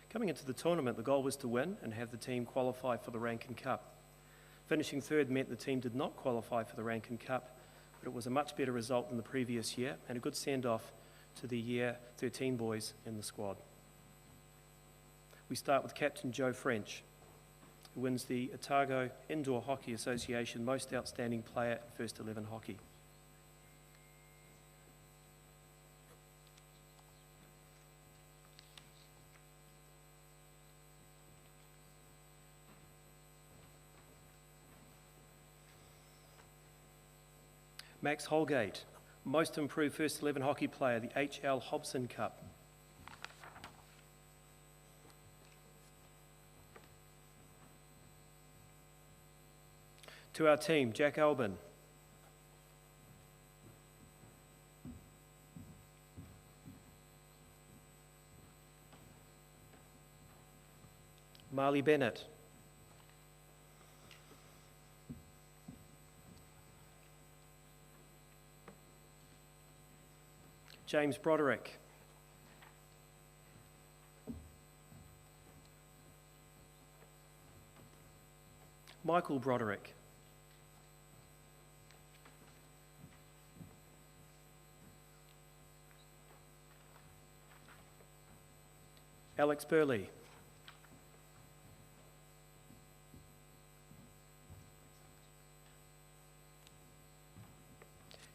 Coming into the tournament, the goal was to win and have the team qualify for the Rankin Cup. Finishing third meant the team did not qualify for the Rankin Cup, but it was a much better result than the previous year and a good send-off to the Year 13 boys in the squad. We start with Captain Joe French, who wins the Otago Indoor Hockey Association Most Outstanding Player in First 11 Hockey. Max Holgate, Most Improved First 11 Hockey Player, the H.L. Hobson Cup. To our team, Jack Albin. Marley Bennett. James Broderick. Michael Broderick. Alex Burley.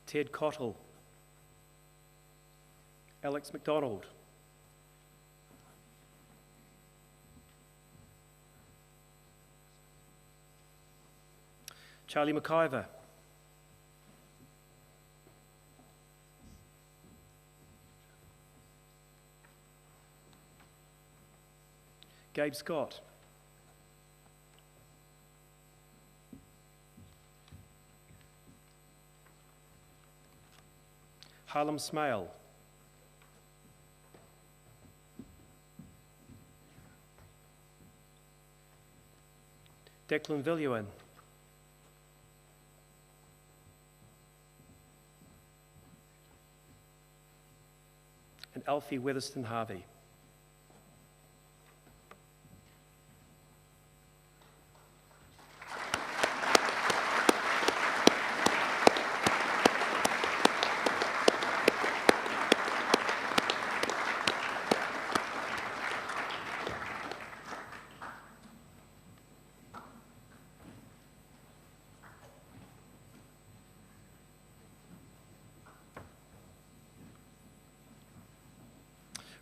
Ted Cottle. Alex McDonald. Charlie McIver. Gabe Scott. Harlem Smale. Declan Villuin. And Alfie Weatherston Harvey.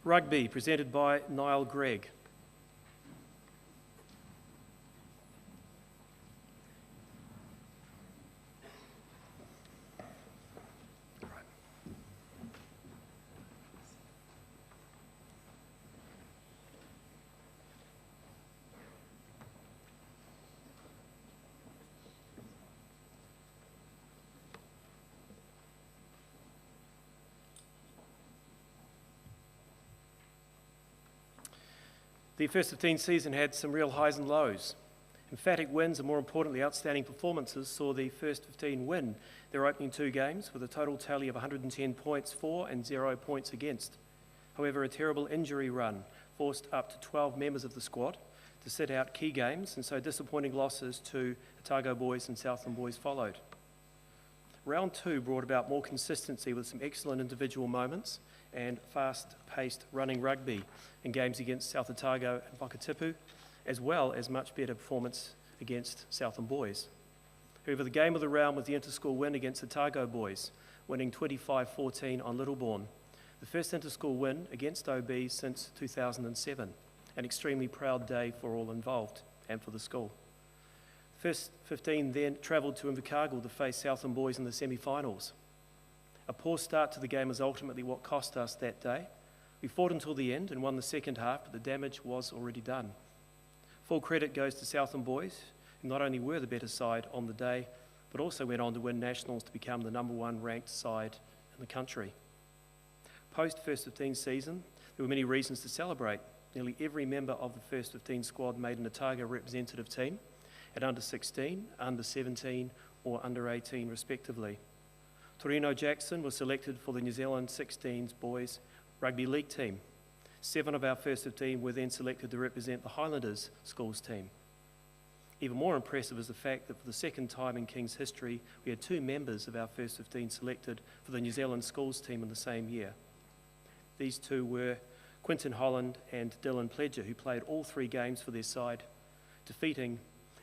Rugby, presented by Niall Gregg. The first 15 season had some real highs and lows. Emphatic wins and, more importantly, outstanding performances saw the first 15 win their opening 2 games with a total tally of 110 points for and 0 points against. However, a terrible injury run forced up to 12 members of the squad to sit out key games, and so disappointing losses to Otago boys and Southland boys followed. Round 2 brought about more consistency with some excellent individual moments and fast-paced running rugby in games against South Otago and Whakatipu, as well as much better performance against Southland boys. However, the game of the round was the inter-school win against Otago boys, winning 25-14 on Littlebourne, the first inter-school win against OB since 2007, an extremely proud day for all involved and for the school. First 15 then travelled to Invercargill to face Southland boys in the semi-finals. A poor start to the game was ultimately what cost us that day. We fought until the end and won the second half, but the damage was already done. Full credit goes to Southland boys, who not only were the better side on the day, but also went on to win nationals to become the #1 ranked side in the country. Post first 15 season, there were many reasons to celebrate. Nearly every member of the first 15 squad made an Otago representative team at under 16, under 17 or under 18 respectively. Torino Jackson was selected for the New Zealand 16s boys rugby league team. 7 of our first 15 were then selected to represent the Highlanders schools team. Even more impressive is the fact that for the second time in King's history, we had 2 members of our first 15 selected for the New Zealand schools team in the same year. These 2 were Quinton Holland and Dylan Pledger, who played all 3 games for their side, defeating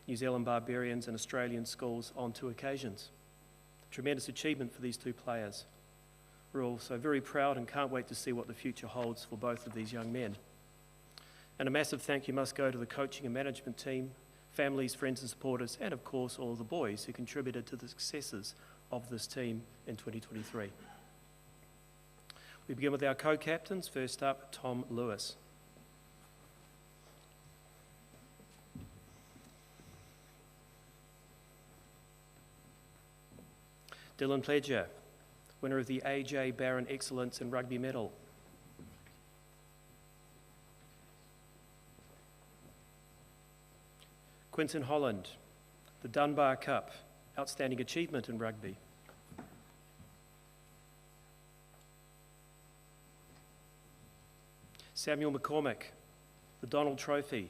New Zealand Barbarians and Australian schools on 2 occasions. Tremendous achievement for these 2 players. We're also very proud and can't wait to see what the future holds for both of these young men. And a massive thank you must go to the coaching and management team, families, friends and supporters, and of course all of the boys who contributed to the successes of this team in 2023. We begin with our co-captains. First up, Tom Lewis. Dylan Pledger, winner of the A.J. Barron Excellence in Rugby Medal. Quinton Holland, the Dunbar Cup, Outstanding Achievement in Rugby. Samuel McCormick, the Donald Trophy,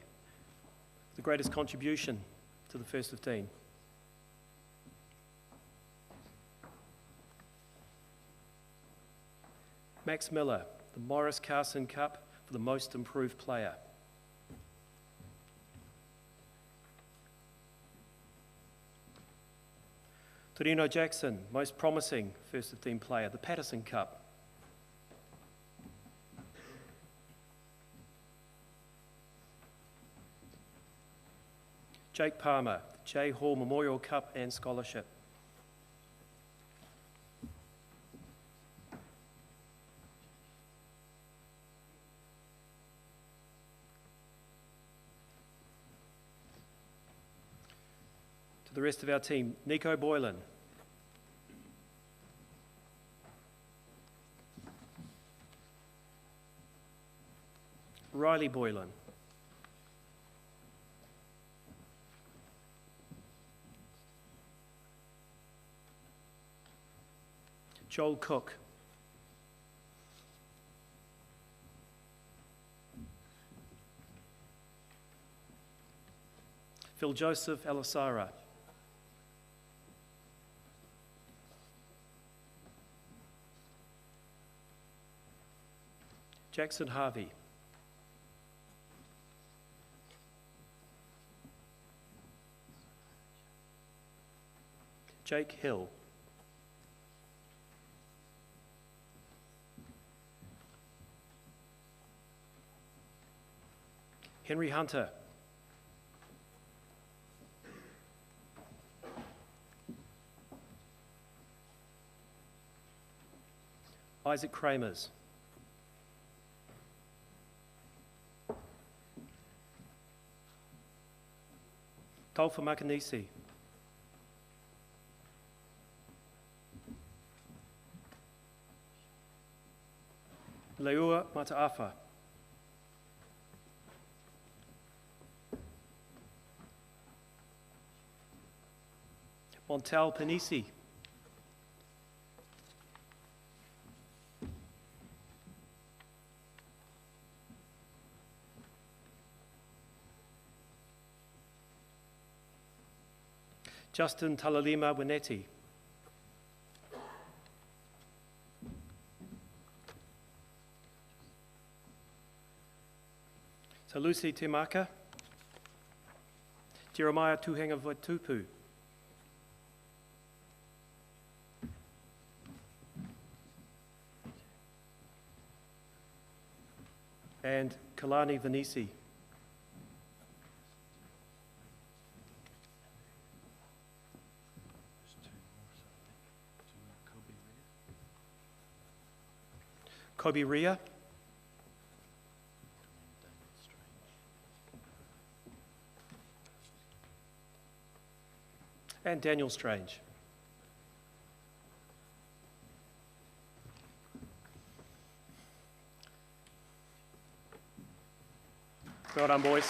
the greatest contribution to the first 15. Max Miller, the Morris Carson Cup for the most improved player. Torino Jackson, most promising first 15 player, the Patterson Cup. Jake Palmer, the J. Hall Memorial Cup and Scholarship. To the rest of our team, Nico Boylan. Riley Boylan. Joel Cook. Phil Joseph Alasara. Jackson Harvey. Jake Hill. Henry Hunter. Isaac Kramers. Taufa Makanisi. Leua Mataafa. Montel Panisi. Justin Talalima Winetti. Salusi Timaka. Jeremiah Tuhanga Vatupu. And Kalani Vanisi. Kobe Ria. And Daniel Strange. Well done, boys.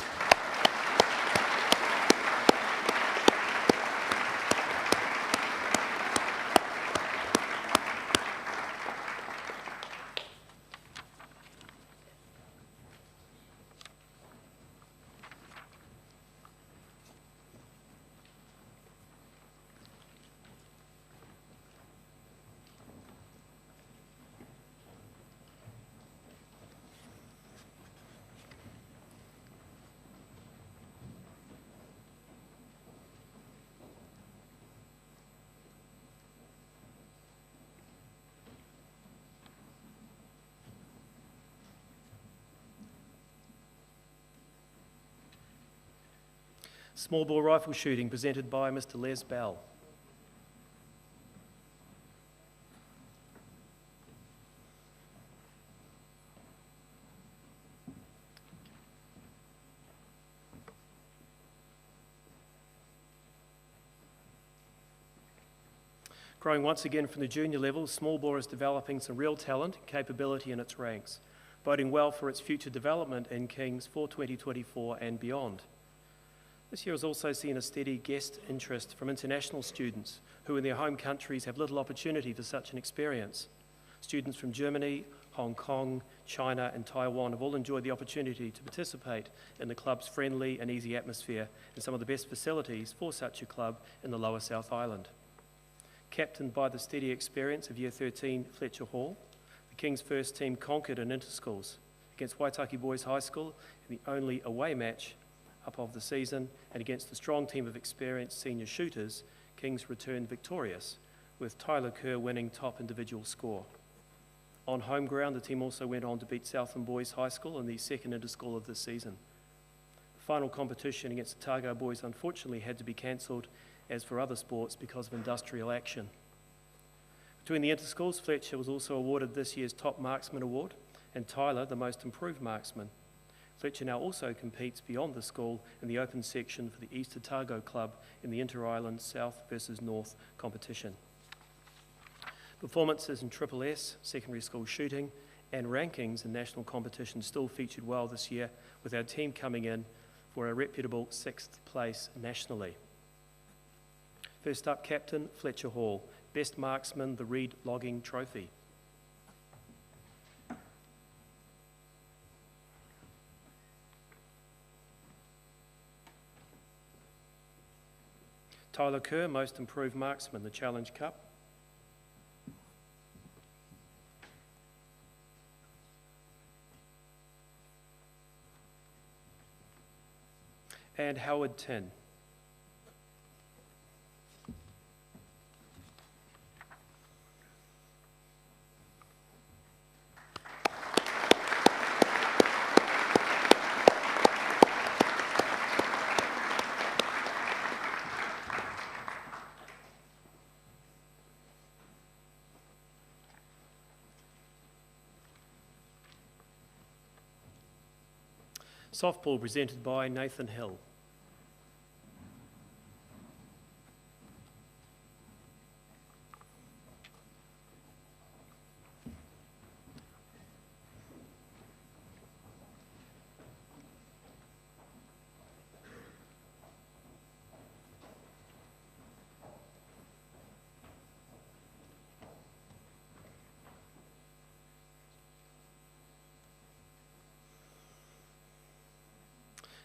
Small bore rifle shooting presented by Mr. Les Bell. Growing once again from the junior level, small bore is developing some real talent and capability in its ranks, boding well for its future development in Kings for 2024 and beyond. This year has also seen a steady guest interest from international students who in their home countries have little opportunity for such an experience. Students from Germany, Hong Kong, China and Taiwan have all enjoyed the opportunity to participate in the club's friendly and easy atmosphere and some of the best facilities for such a club in the Lower South Island. Captained by the steady experience of Year 13 Fletcher Hall, the Kings first team conquered in interschools against Waitaki Boys High School in the only away match up of the season, and against the strong team of experienced senior shooters, Kings returned victorious, with Tyler Kerr winning top individual score. On home ground, the team also went on to beat Southland Boys High School in the second interschool of this season. The final competition against the Otago Boys unfortunately had to be cancelled, as for other sports, because of industrial action. Between the interschools, Fletcher was also awarded this year's Top Marksman Award, and Tyler the Most Improved Marksman. Fletcher now also competes beyond the school in the open section for the East Otago Club in the Inter-Island South versus North competition. Performances in Triple S, secondary school shooting, and rankings in national competition still featured well this year, with our team coming in for a reputable 6th place nationally. First up, Captain Fletcher Hall, Best Marksman, the Reed Logging Trophy. Tyler Kerr, Most Improved Marksman, the Challenge Cup. And Howard Tin. Softball presented by Nathan Hill.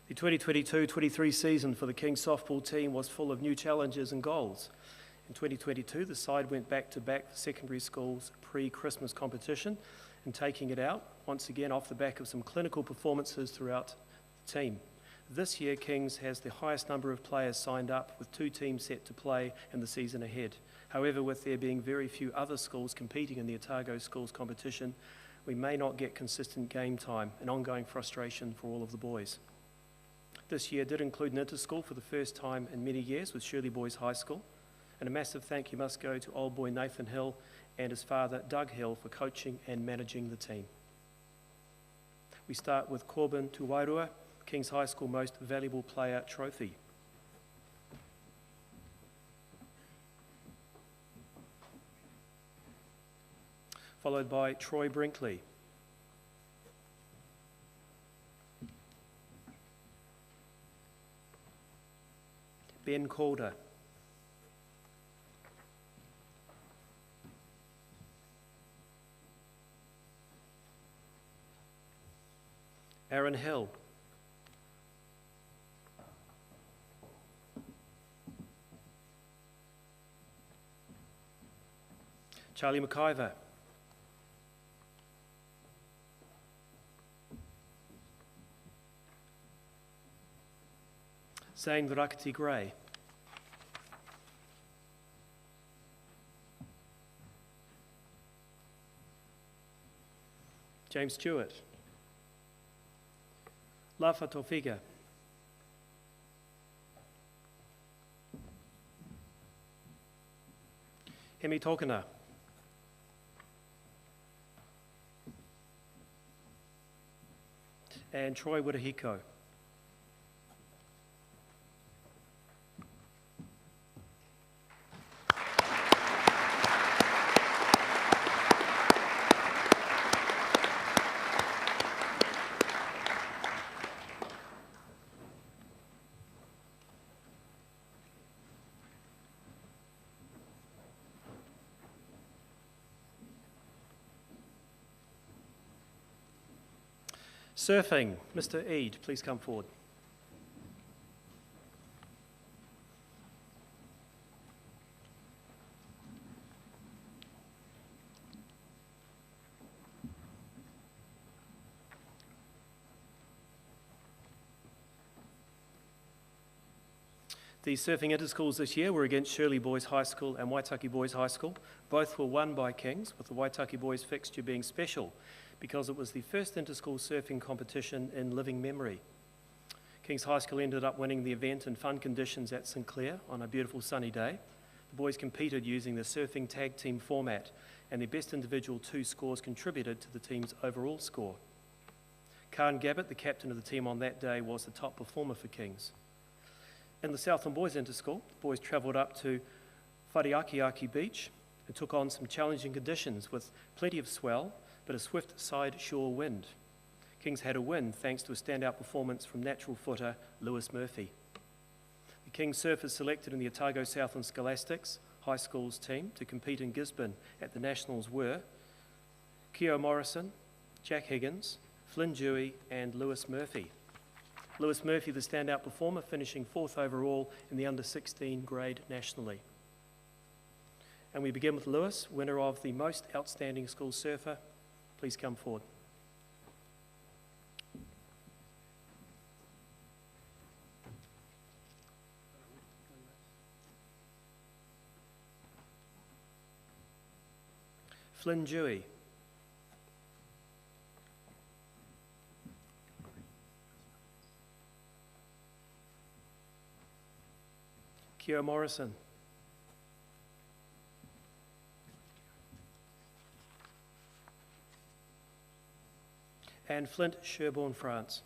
The 2022-23 season for the Kings softball team was full of new challenges and goals. In 2022, the side went back-to-back for secondary schools pre-Christmas competition and taking it out, once again off the back of some clinical performances throughout the team. This year, Kings has the highest number of players signed up, with 2 teams set to play in the season ahead. However, with there being very few other schools competing in the Otago Schools competition, we may not get consistent game time, an ongoing frustration for all of the boys. This year did include an inter-school for the first time in many years with Shirley Boys High School. And a massive thank you must go to old boy Nathan Hill and his father Doug Hill for coaching and managing the team. We start with Corbin Tuwairua, Kings High School Most Valuable Player Trophy. Followed by Troy Brinkley. Ben Calder. Aaron Hill. Charlie McIver. Zane Varakati Gray. James Stewart. Lafa Tofiga. Hemi Tokana. And Troy Witahiko. Surfing, Mr. Eade, please come forward. The surfing inter-schools this year were against Shirley Boys High School and Waitaki Boys High School. Both were won by Kings, with the Waitaki Boys fixture being special because it was the first inter-school surfing competition in living memory. Kings High School ended up winning the event in fun conditions at St Clair on a beautiful sunny day. The boys competed using the surfing tag team format, and their best individual 2 scores contributed to the team's overall score. Karen Gabbett, the captain of the team on that day, was the top performer for Kings. In the Southland Boys Interschool, the boys travelled up to Whariakiaki Beach and took on some challenging conditions with plenty of swell, but a swift side shore wind. Kings had a win thanks to a standout performance from natural footer Lewis Murphy. The Kings surfers selected in the Otago Southland Scholastics High School's team to compete in Gisborne at the Nationals were Keo Morrison, Jack Higgins, Flynn Dewey and Lewis Murphy. Lewis Murphy, the standout performer, finishing 4th overall in the under-16 grade nationally. And we begin with Lewis, winner of the Most Outstanding School Surfer. Please come forward. Flynn Dewey. Keo Morrison. And Flint Sherborne, France.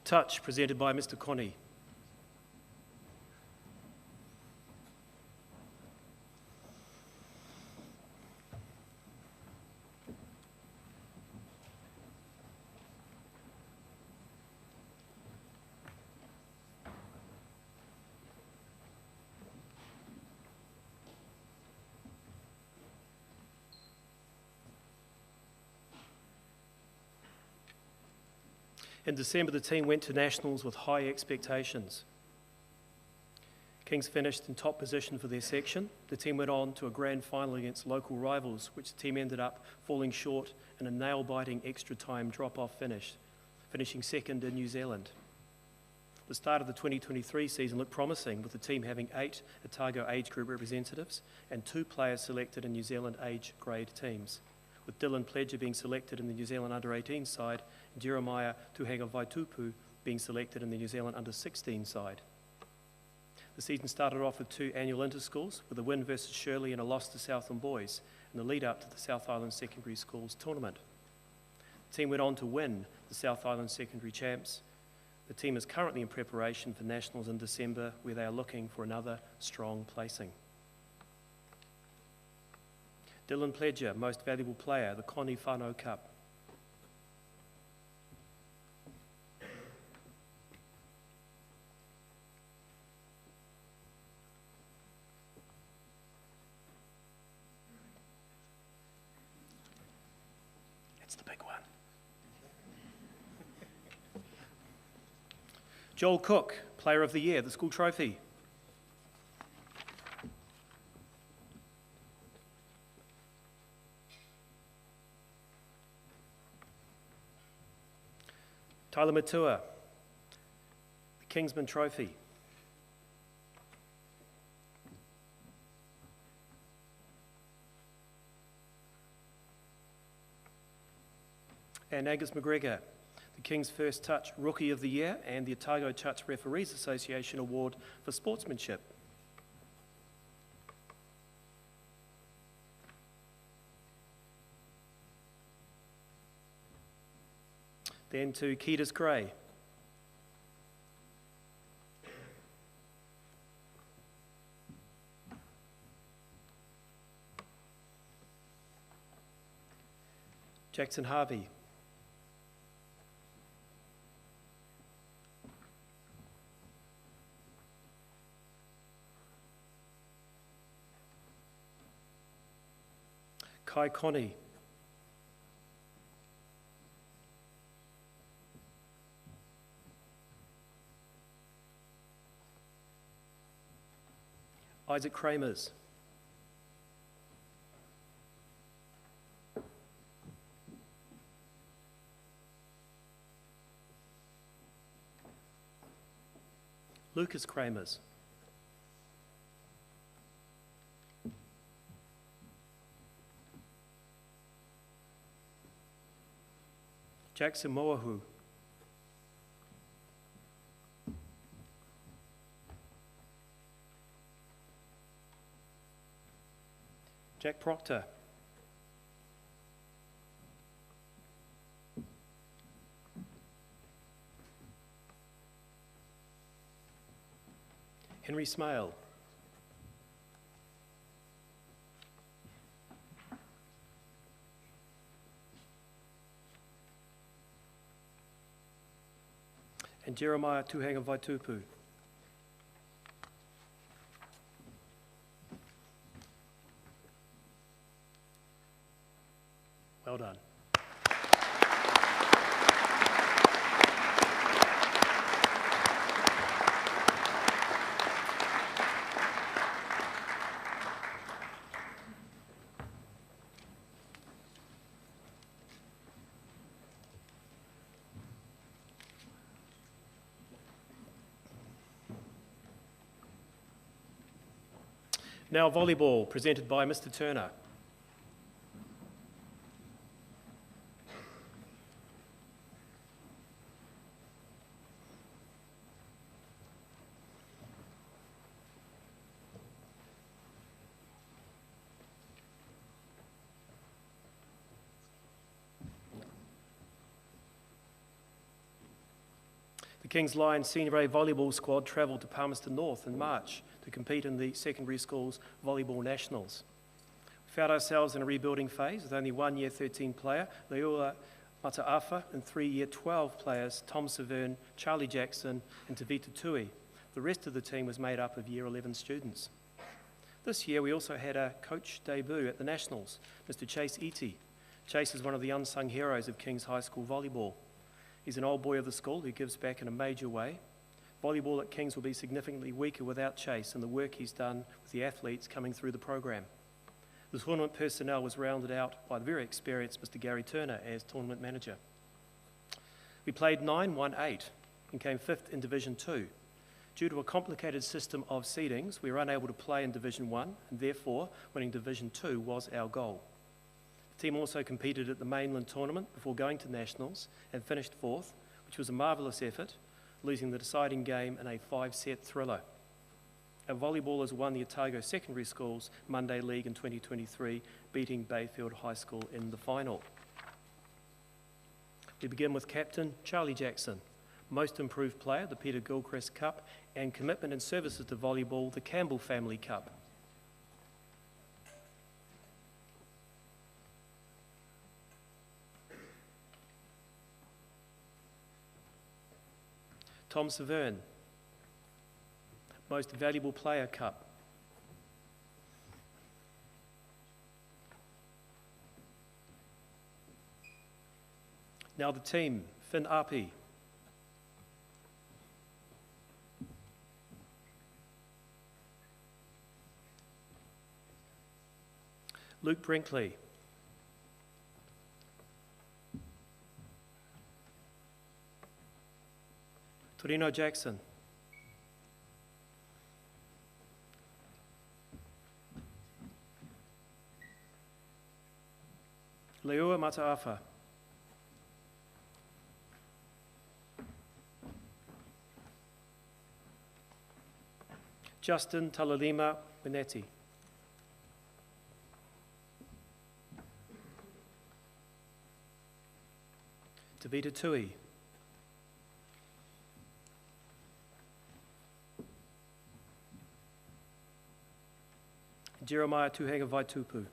Touch, presented by Mr. Connie. In December, the team went to nationals with high expectations. Kings finished in top position for their section. The team went on to a grand final against local rivals, which the team ended up falling short in a nail-biting extra-time drop-off finish, finishing second in New Zealand. The start of the 2023 season looked promising, with the team having 8 Otago age group representatives and 2 players selected in New Zealand age grade teams, with Dylan Pledger being selected in the New Zealand under-18 side and Jeremiah Tuhanga Vaitupu being selected in the New Zealand under-16 side. The season started off with 2 annual interschools, with a win versus Shirley and a loss to Southland Boys in the lead-up to the South Island Secondary Schools tournament. The team went on to win the South Island Secondary Champs. The team is currently in preparation for nationals in December, where they are looking for another strong placing. Dylan Pledger, Most Valuable Player, the Connie Whanau Cup. It's the big one. Joel Cook, Player of the Year, the school trophy. Tyler Matua, the Kingsman Trophy. And Angus McGregor, the King's First Touch Rookie of the Year and the Otago Touch Referees Association Award for Sportsmanship. Then to Ketis Gray. Jackson Harvey. Kai Connie. Isaac Kramers. Lucas Kramers. Jackson Moahu. Jack Proctor. Henry Smale. And Jeremiah Tuhanga Vaitupu. Well done. Now volleyball, presented by Mr. Turner. The The Kings Lions Senior A volleyball squad travelled to Palmerston North in March to compete in the secondary schools volleyball nationals. We found ourselves in a rebuilding phase with only 1 Year 13 player, Leua Mataafa, and 3 Year 12 players, Tom Severn, Charlie Jackson, and Tavita Tui. The rest of the team was made up of Year 11 students. This year we also had a coach debut at the Nationals, Mr. Chase Iti. Chase is one of the unsung heroes of Kings High School volleyball. He's an old boy of the school who gives back in a major way. Volleyball at Kings will be significantly weaker without Chase and the work he's done with the athletes coming through the program. The tournament personnel was rounded out by the very experienced Mr. Gary Turner as tournament manager. We played 9, won 8, and came 5th in Division 2. Due to a complicated system of seedings, we were unable to play in Division 1, and therefore winning Division 2 was our goal. The team also competed at the mainland tournament before going to nationals and finished 4th, which was a marvellous effort, losing the deciding game in a 5-set thriller. Our volleyballers won the Otago Secondary Schools Monday League in 2023, beating Bayfield High School in the final. We begin with captain Charlie Jackson, most improved player, the Peter Gilchrist Cup, and commitment and services to volleyball, the Campbell Family Cup. Tom Severn, Most Valuable Player Cup. Now the team, Finn Api. Luke Brinkley. Torino Jackson. Leua Mataafa. Justin Talalima Benetti. Tavita Tui. Jeremiah Tuhanga Vaitupu.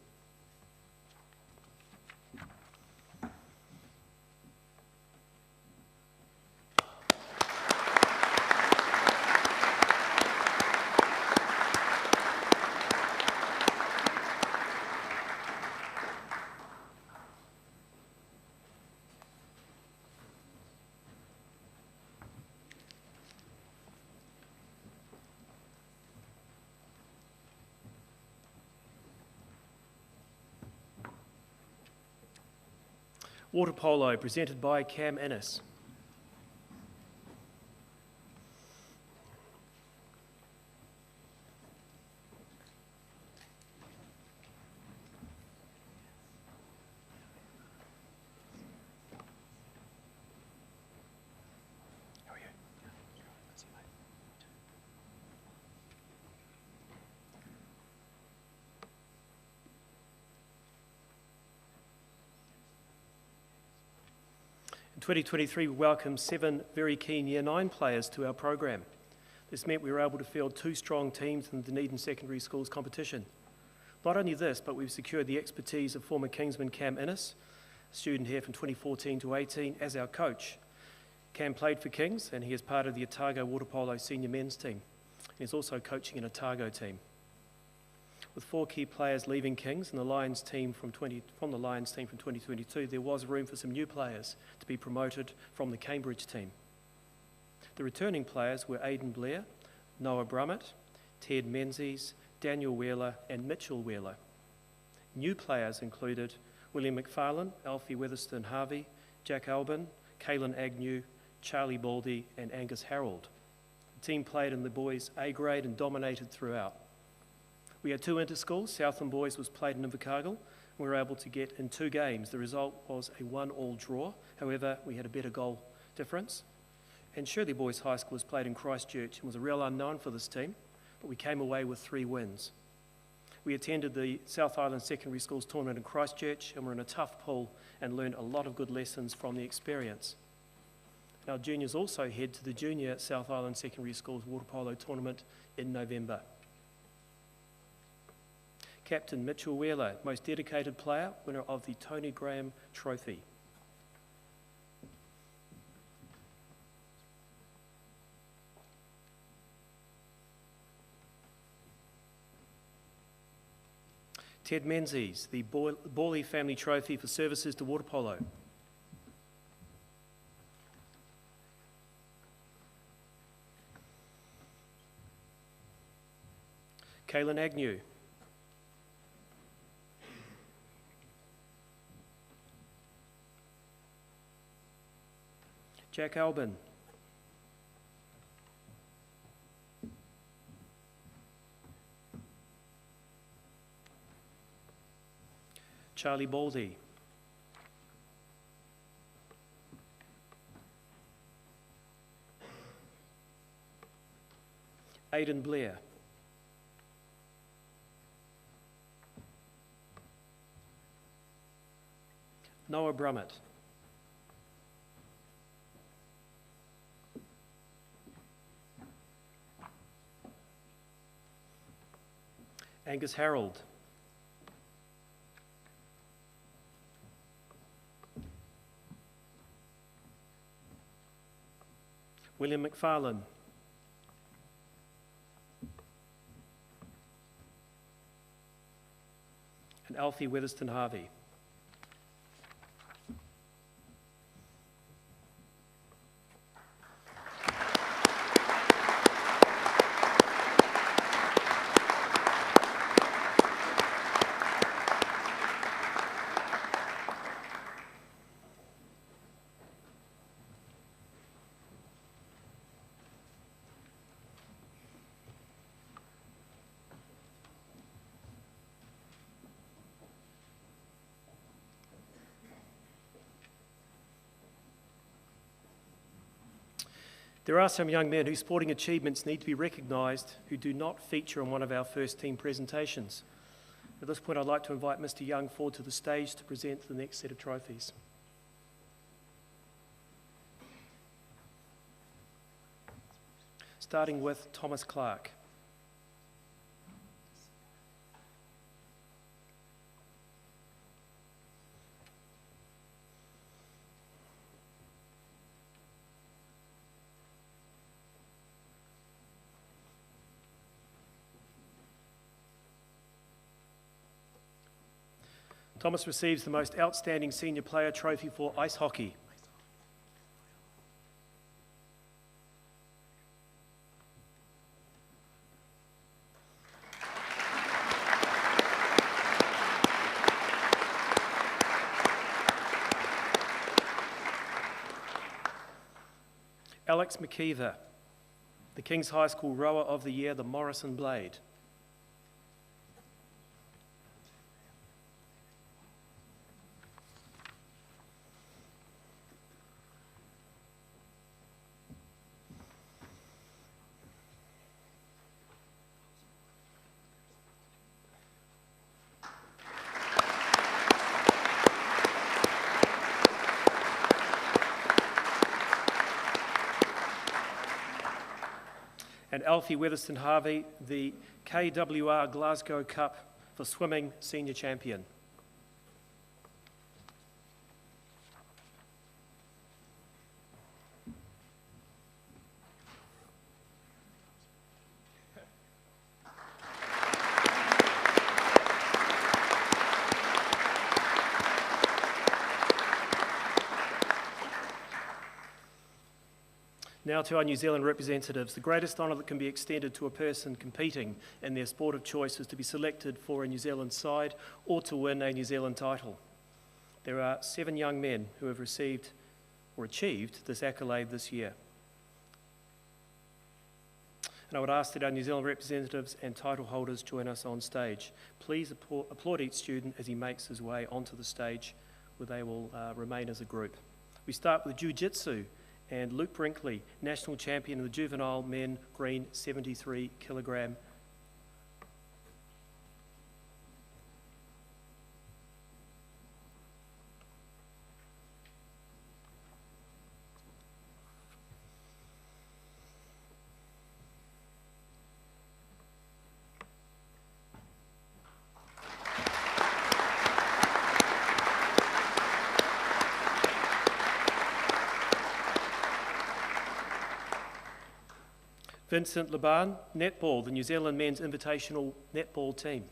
Water polo presented by Cam Ennis. How are you? In 2023, we welcomed 7 very keen Year 9 players to our program. This meant we were able to field 2 strong teams in the Dunedin Secondary Schools competition. Not only this, but we've secured the expertise of former Kingsman Cam Innes, a student here from 2014 to 18, as our coach. Cam played for Kings, and he is part of the Otago Water Polo Senior Men's team. He's also coaching an Otago team. With 4 key players leaving Kings and the Lions team from the Lions team from 2022, there was room for some new players to be promoted from the Cambridge team. The returning players were Aidan Blair, Noah Brummett, Ted Menzies, Daniel Wheeler and Mitchell Wheeler. New players included William McFarlane, Alfie Weatherston Harvey, Jack Albin, Kaylin Agnew, Charlie Baldy and Angus Harold. The team played in the boys' A grade and dominated throughout. We had 2 inter-schools. Southland Boys was played in Invercargill. We were able to get in 2 games. The result was a 1-1 draw. However, we had a better goal difference. And Shirley Boys High School was played in Christchurch and was a real unknown for this team, but we came away with 3 wins. We attended the South Island Secondary Schools tournament in Christchurch and were in a tough pool and learned a lot of good lessons from the experience. Our juniors also head to the Junior South Island Secondary Schools Water Polo Tournament in November. Captain Mitchell Wheeler, most dedicated player, winner of the Tony Graham Trophy. Ted Menzies, the Borley Family Trophy for services to water polo. Kaylin Agnew. Jack Albin. Charlie Baldy. Aidan Blair. Noah Brummett. Angus Harold. William McFarlane. And Alfie Weatherston Harvey. There are some young men whose sporting achievements need to be recognised who do not feature on one of our first team presentations. At this point, I'd like to invite Mr. Young forward to the stage to present the next set of trophies. Starting with Thomas Clark. Thomas receives the Most Outstanding Senior Player Trophy for ice hockey. Alex McKeever, the King's High School Rower of the Year, the Morrison Blade. And Alfie Weatherston Harvey, the KWR Glasgow Cup for Swimming Senior Champion. Now to our New Zealand representatives. The greatest honour that can be extended to a person competing in their sport of choice is to be selected for a New Zealand side or to win a New Zealand title. There are 7 young men who have received or achieved this accolade this year. And I would ask that our New Zealand representatives and title holders join us on stage. Please applaud each student as he makes his way onto the stage, where they will remain as a group. We start with Jiu-Jitsu and Luke Brinkley, national champion of the juvenile men green 73 kilogram. Vincent Laban, netball, the New Zealand men's invitational netball team.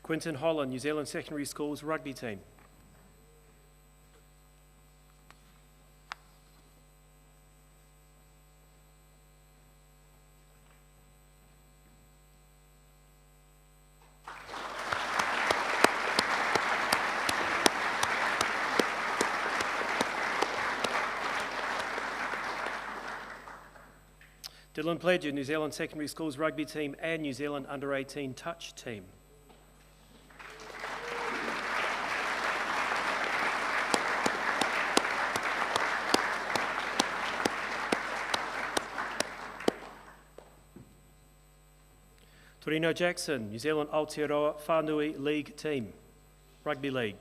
Quinton Holland, New Zealand Secondary Schools rugby team. Dylan Pledger, New Zealand Secondary Schools rugby team and New Zealand Under-18 touch team. Torino Jackson, New Zealand Aotearoa Whanui League team, rugby league.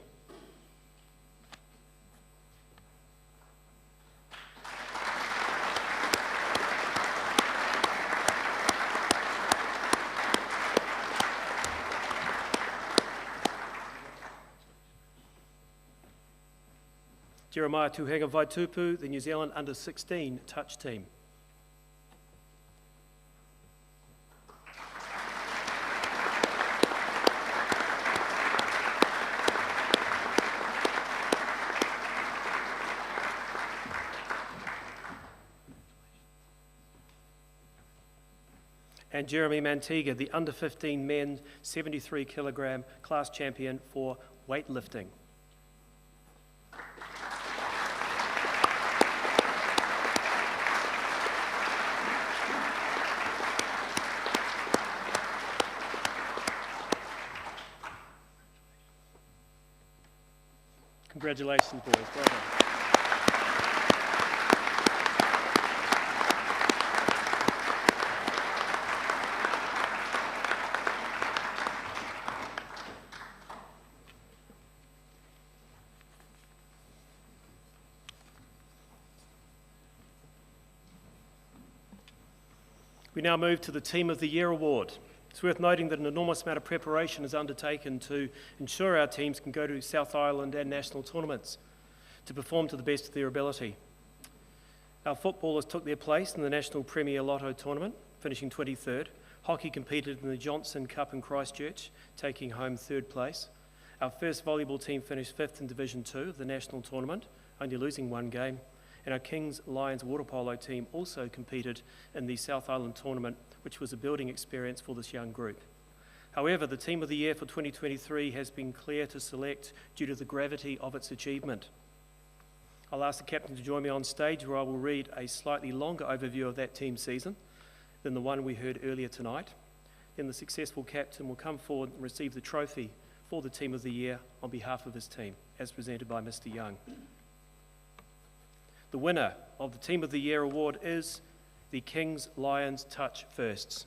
Jeremiah Tuhenga Vaitupu, the New Zealand Under-16 touch team. And Jeremy Mantiga, the Under-15 men's 73 kilogram class champion for weightlifting. Congratulations, boys. Well done. We now move to the Team of the Year award. It's worth noting that an enormous amount of preparation is undertaken to ensure our teams can go to South Island and national tournaments to perform to the best of their ability. Our footballers took their place in the National Premier Lotto tournament, finishing 23rd. Hockey competed in the Johnson Cup in Christchurch, taking home 3rd place. Our first volleyball team finished 5th in Division 2 of the national tournament, only losing 1 game. And our Kings Lions water polo team also competed in the South Island tournament, which was a building experience for this young group. However, the Team of the Year for 2023 has been clear to select due to the gravity of its achievement. I'll ask the captain to join me on stage, where I will read a slightly longer overview of that team season than the one we heard earlier tonight. Then the successful captain will come forward and receive the trophy for the Team of the Year on behalf of his team, as presented by Mr. Young. The winner of the Team of the Year award is the Kings Lions Touch Firsts.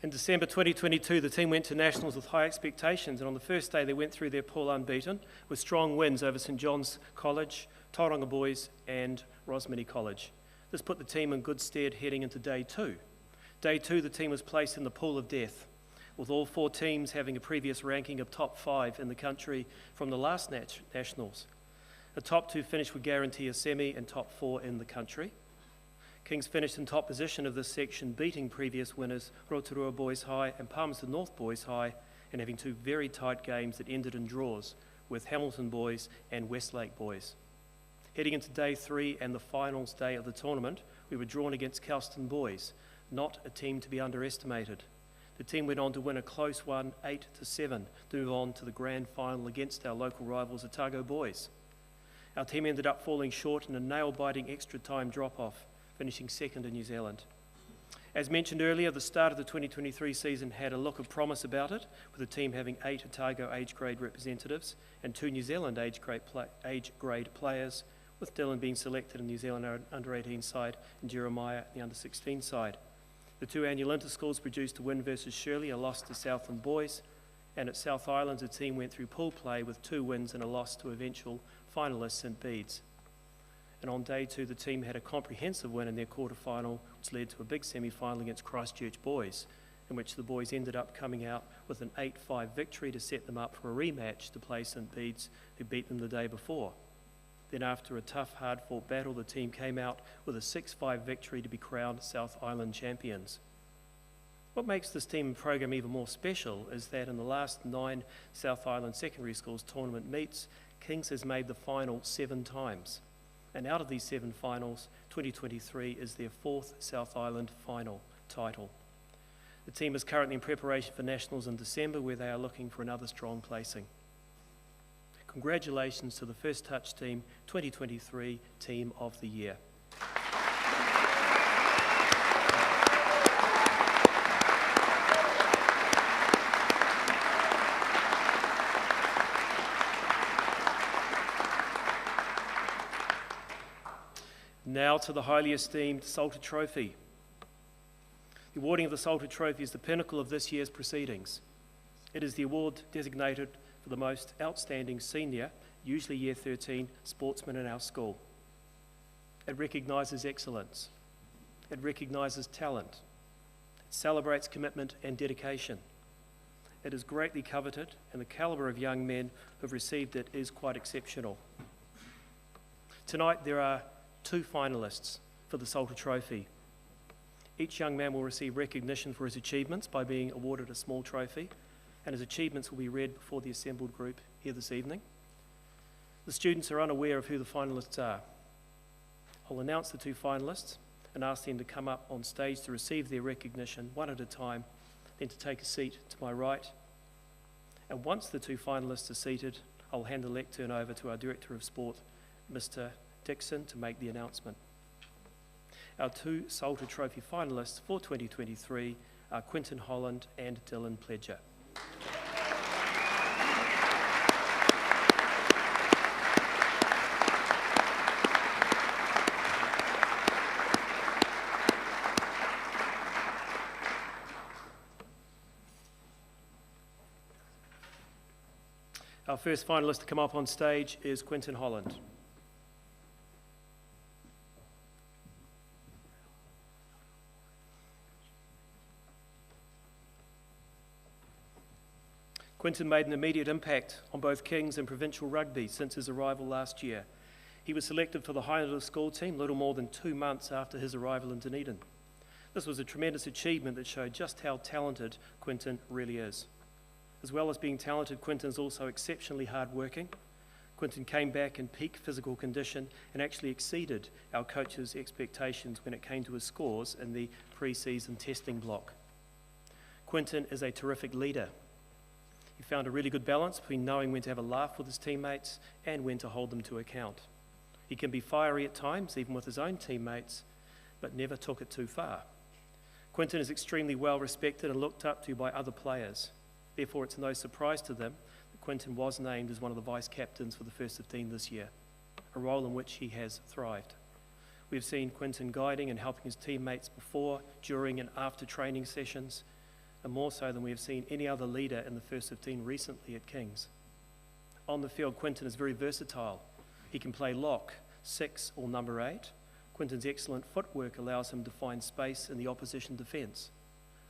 In December 2022, the team went to nationals with high expectations, and on the first day they went through their pool unbeaten with strong wins over St John's College, Tauranga Boys and Rosemary College. This put the team in good stead heading into day 2. Day 2, the team was placed in the pool of death, with all 4 teams having a previous ranking of top 5 in the country from the last nationals. The top 2 finish would guarantee a semi and top 4 in the country. Kings finished in top position of this section, beating previous winners Rotorua Boys High and Palmerston North Boys High, and having 2 very tight games that ended in draws with Hamilton Boys and Westlake Boys. Heading into day 3 and the finals day of the tournament, we were drawn against Kelston Boys, not a team to be underestimated. The team went on to win a close one, 8-7, to move on to the grand final against our local rivals, Otago Boys. Our team ended up falling short in a nail-biting extra time drop-off, finishing 2nd in New Zealand. As mentioned earlier, the start of the 2023 season had a look of promise about it, with the team having 8 Otago age grade representatives and 2 New Zealand age grade players, with Dylan being selected in the New Zealand under-18 side and Jeremiah the under-16 side. The 2 annual interschools produced a win versus Shirley, a loss to Southland boys, and at South Island the team went through pool play with 2 wins and a loss to eventual finalist St Bede's. And on day 2 the team had a comprehensive win in their quarter-final, which led to a big semi-final against Christchurch boys, in which the boys ended up coming out with an 8-5 victory to set them up for a rematch to play St Bede's, who beat them the day before. Then after a tough, hard-fought battle, the team came out with a 6-5 victory to be crowned South Island champions. What makes this team and program even more special is that in the last 9 South Island secondary schools tournament meets, Kings has made the final 7 times. And out of these 7 finals, 2023 is their 4th South Island final title. The team is currently in preparation for Nationals in December, where they are looking for another strong placing. Congratulations to the First Touch Team 2023 Team of the Year. Now to the highly esteemed Salter Trophy. The awarding of the Salter Trophy is the pinnacle of this year's proceedings. It is the award designated for the most outstanding senior, usually Year 13, sportsman in our school. It recognises excellence. It recognises talent. It celebrates commitment and dedication. It is greatly coveted, and the calibre of young men who have received it is quite exceptional. Tonight there are 2 finalists for the Salter Trophy. Each young man will receive recognition for his achievements by being awarded a small trophy, and his achievements will be read before the assembled group here this evening. The students are unaware of who the finalists are. I'll announce the 2 finalists and ask them to come up on stage to receive their recognition one at a time, then to take a seat to my right. And once the 2 finalists are seated, I'll hand the lectern over to our Director of Sport, Mr. Dixon, to make the announcement. Our 2 Salter Trophy finalists for 2023 are Quinton Holland and Dylan Pledger. Our first finalist to come up on stage is Quinton Holland. Quinton made an immediate impact on both Kings and provincial rugby since his arrival last year. He was selected for the Highlander school team little more than 2 months after his arrival in Dunedin. This was a tremendous achievement that showed just how talented Quinton really is. As well as being talented, Quinton is also exceptionally hardworking. Quinton came back in peak physical condition and actually exceeded our coach's expectations when it came to his scores in the pre-season testing block. Quinton is a terrific leader. He found a really good balance between knowing when to have a laugh with his teammates and when to hold them to account. He can be fiery at times, even with his own teammates, but never took it too far. Quinton is extremely well respected and looked up to by other players. Therefore, it's no surprise to them that Quinton was named as one of the vice captains for the first 15 this year, a role in which he has thrived. We've seen Quinton guiding and helping his teammates before, during and after training sessions, and more so than we have seen any other leader in the first 15 recently at Kings. On the field, Quinton is very versatile. He can play lock, 6 or number 8. Quinton's excellent footwork allows him to find space in the opposition defence.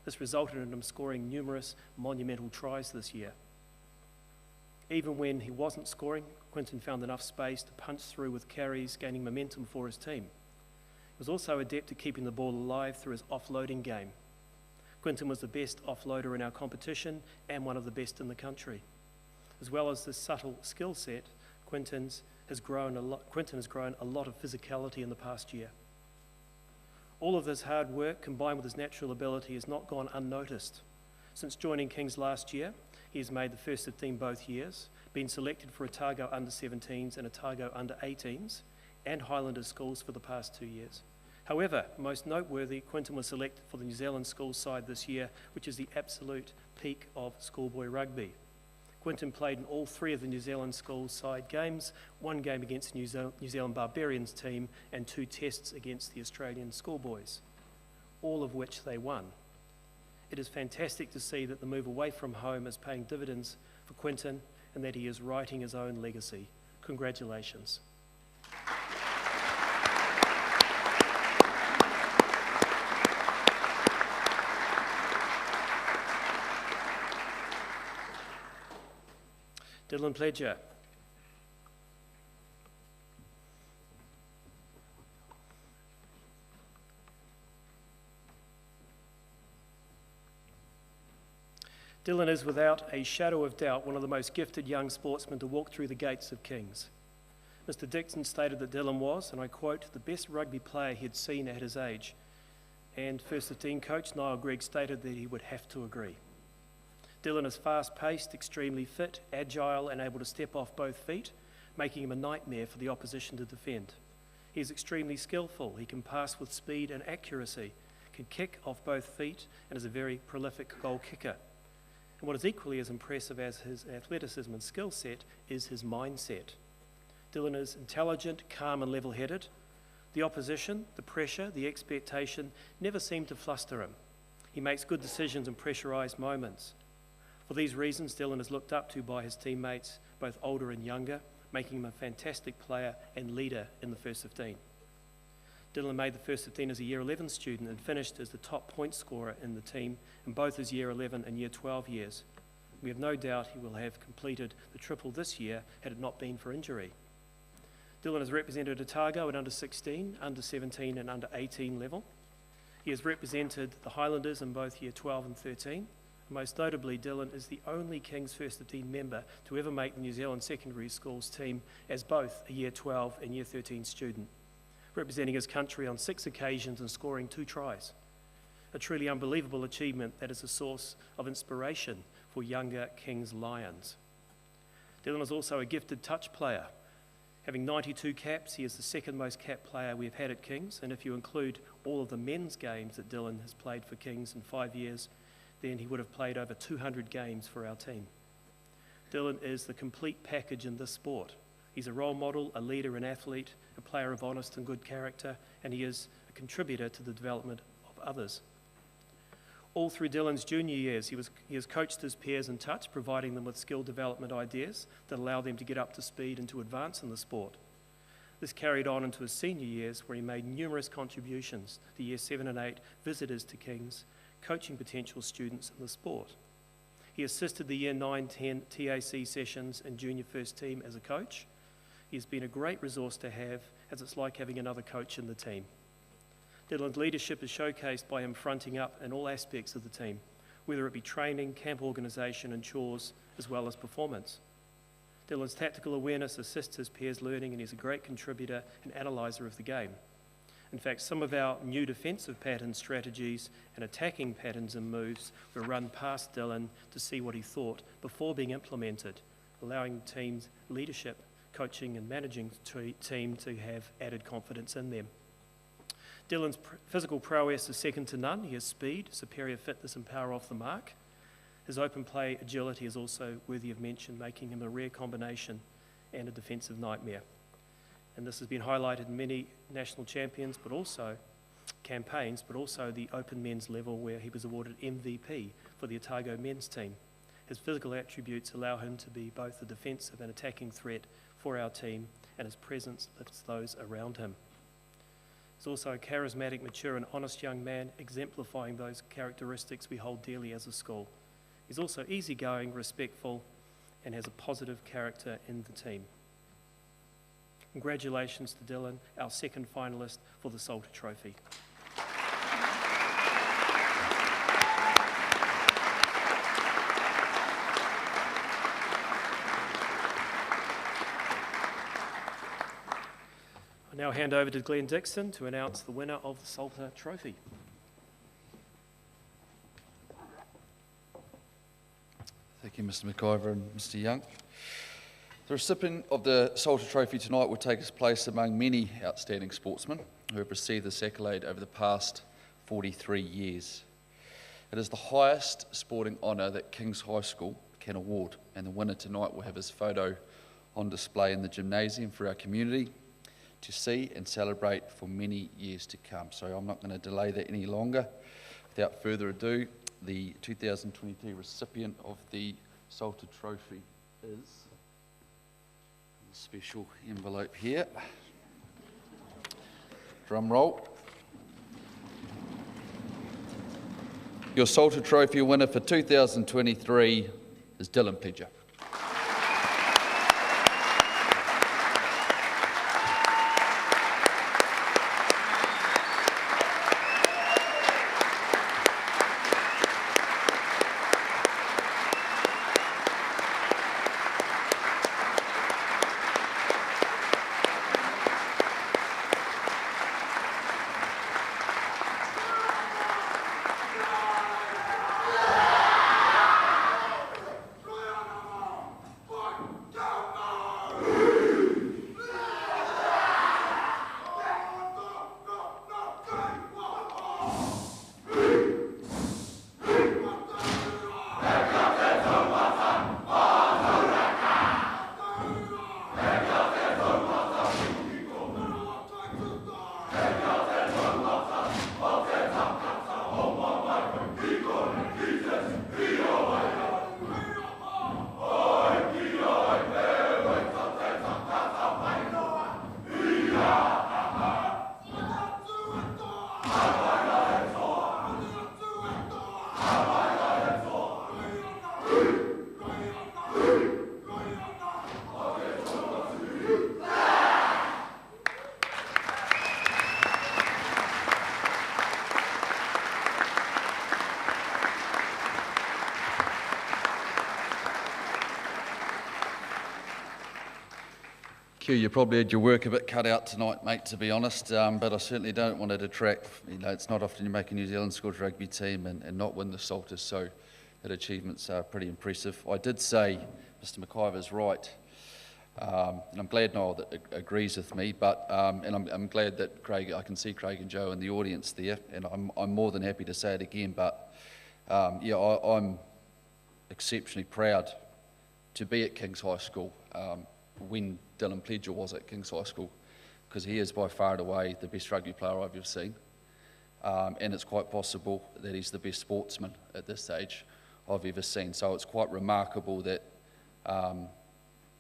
This resulted in him scoring numerous monumental tries this year. Even when he wasn't scoring, Quinton found enough space to punch through with carries, gaining momentum for his team. He was also adept at keeping the ball alive through his offloading game. Quinton was the best offloader in our competition and one of the best in the country. As well as this subtle skill set, Quinton has grown a lot of physicality in the past year. All of this hard work, combined with his natural ability, has not gone unnoticed. Since joining Kings last year, he has made the first 15 both years, been selected for Otago under-17s and Otago under-18s, and Highlander schools for the past 2 years. However, most noteworthy, Quinton was selected for the New Zealand schools side this year, which is the absolute peak of schoolboy rugby. Quinton played in all 3 of the New Zealand schools side games, 1 game against the New Zealand Barbarians team and 2 tests against the Australian schoolboys, all of which they won. It is fantastic to see that the move away from home is paying dividends for Quinton and that he is writing his own legacy. Congratulations. Dylan Pledger. Dylan is without a shadow of doubt one of the most gifted young sportsmen to walk through the gates of Kings. Mr. Dixon stated that Dylan was, and I quote, the best rugby player he had seen at his age. And First 15 coach Niall Gregg stated that he would have to agree. Dylan is fast-paced, extremely fit, agile and able to step off both feet, making him a nightmare for the opposition to defend. He is extremely skillful. He can pass with speed and accuracy, can kick off both feet and is a very prolific goal kicker. And what is equally as impressive as his athleticism and skill set is his mindset. Dylan is intelligent, calm and level-headed. The opposition, the pressure, the expectation never seem to fluster him. He makes good decisions in pressurised moments. For these reasons, Dylan is looked up to by his teammates, both older and younger, making him a fantastic player and leader in the First 15. Dylan made the First 15 as a Year 11 student and finished as the top point scorer in the team in both his Year 11 and Year 12 years. We have no doubt he will have completed the triple this year had it not been for injury. Dylan has represented Otago at under 16, under 17 and under 18 level. He has represented the Highlanders in both Year 12 and 13. Most notably, Dylan is the only Kings First 15 member to ever make the New Zealand Secondary Schools team as both a Year 12 and Year 13 student, representing his country on 6 occasions and scoring 2 tries. A truly unbelievable achievement that is a source of inspiration for younger Kings Lions. Dylan is also a gifted touch player. Having 92 caps, he is the 2nd most capped player we have had at Kings, and if you include all of the men's games that Dylan has played for Kings in 5 years, then he would have played over 200 games for our team. Dylan is the complete package in this sport. He's a role model, a leader, an athlete, a player of honest and good character, and he is a contributor to the development of others. All through Dylan's junior years, he has coached his peers in touch, providing them with skill development ideas that allow them to get up to speed and to advance in the sport. This carried on into his senior years, where he made numerous contributions to Year 7 and 8 visitors to Kings, coaching potential students in the sport. He assisted the Year 9-10 TAC sessions and junior first team as a coach. He has been a great resource to have, as it's like having another coach in the team. Dylan's leadership is showcased by him fronting up in all aspects of the team, whether it be training, camp organisation and chores, as well as performance. Dylan's tactical awareness assists his peers' learning, and he's a great contributor and analyser of the game. In fact, some of our new defensive pattern strategies and attacking patterns and moves were run past Dylan to see what he thought before being implemented, allowing the team's leadership, coaching and managing team to have added confidence in them. Dylan's physical prowess is second to none. He has speed, superior fitness and power off the mark. His open play agility is also worthy of mention, making him a rare combination and a defensive nightmare. And this has been highlighted in many national champions, but also campaigns, but also the open men's level, where he was awarded MVP for the Otago men's team. His physical attributes allow him to be both a defensive and attacking threat for our team, and his presence lifts those around him. He's also a charismatic, mature and honest young man, exemplifying those characteristics we hold dearly as a school. He's also easygoing, respectful, and has a positive character in the team. Congratulations to Dylan, our 2nd finalist for the Salter Trophy. I now hand over to Glenn Dixon to announce the winner of the Salter Trophy. Thank you, Mr. McIver and Mr. Young. The recipient of the Salter Trophy tonight will take his place among many outstanding sportsmen who have received this accolade over the past 43 years. It is the highest sporting honour that King's High School can award, and the winner tonight will have his photo on display in the gymnasium for our community to see and celebrate for many years to come. So I'm not going to delay that any longer. Without further ado, the 2022 recipient of the Salter Trophy is a special envelope here. Drum roll. Your Salter Trophy winner for 2023 is Dylan Pledger. Q, you probably had your work a bit cut out tonight, mate, to be honest, but I certainly don't want to detract. It's not often you make a New Zealand school rugby team and not win the Salters, so that achievement's pretty impressive. I did say Mr McIver's right, and I'm glad Noel that agrees with me, but and I'm glad that Craig, I can see Craig and Joe in the audience there, and I'm more than happy to say it again, but yeah, I'm exceptionally proud to be at King's High School when Dylan Pledger was at King's High School, because he is by far and away the best rugby player I've ever seen, and it's quite possible that he's the best sportsman at this stage I've ever seen. So it's quite remarkable that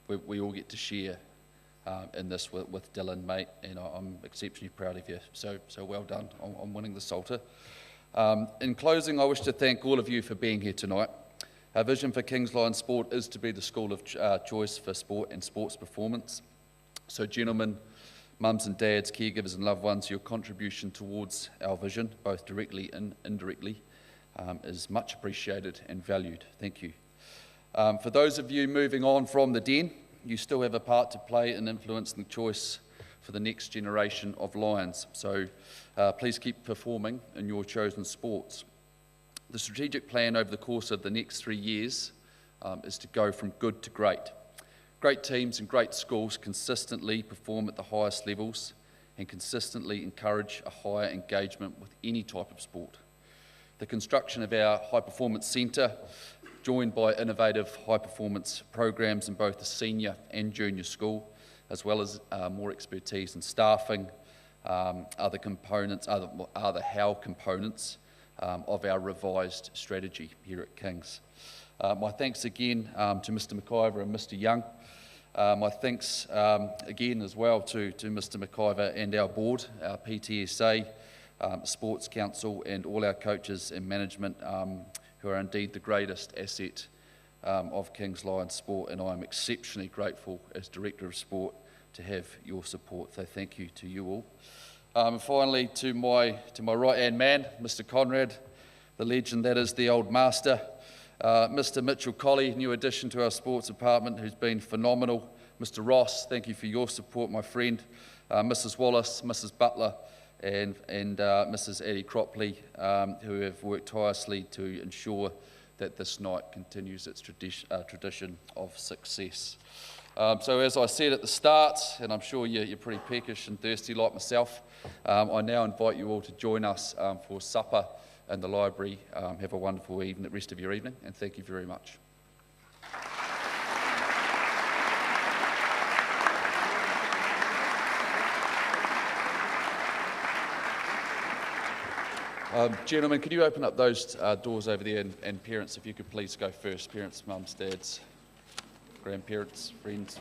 we all get to share in this with Dylan, mate, and I'm exceptionally proud of you. So well done on winning the Salter. In closing, I wish to thank all of you for being here tonight. Our vision for Kings Lions Sport is to be the school of choice for sport and sports performance. So gentlemen, mums and dads, caregivers and loved ones, your contribution towards our vision, both directly and indirectly, is much appreciated and valued. Thank you. For those of you moving on from the den, you still have a part to play in influencing the choice for the next generation of Lions. So please keep performing in your chosen sports. The strategic plan over the course of the next 3 years is to go from good to great. Great teams and great schools consistently perform at the highest levels and consistently encourage a higher engagement with any type of sport. The construction of our high performance centre, joined by innovative high performance programs in both the senior and junior school, as well as more expertise in staffing, other components, other how components of our revised strategy here at Kings. My thanks again to Mr McIver and Mr Young. My thanks again as well to Mr McIver and our board, our PTSA, Sports Council and all our coaches and management who are indeed the greatest asset of Kings Lions Sport, and I am exceptionally grateful as Director of Sport to have your support, so thank you to you all. Finally, to my right-hand man, Mr Conrad, the legend that is the old master, Mr Mitchell Colley, new addition to our sports department, who's been phenomenal. Mr Ross, thank you for your support, my friend. Mrs Wallace, Mrs Butler, and Mrs Addie Cropley, who have worked tirelessly to ensure that this night continues its tradition of success. So as I said at the start, and I'm sure you're pretty peckish and thirsty like myself, I now invite you all to join us for supper in the library. Have a wonderful rest of your evening, and thank you very much. Gentlemen, could you open up those doors over there, and parents, if you could please go first. Parents, mums, dads, grandparents, friends.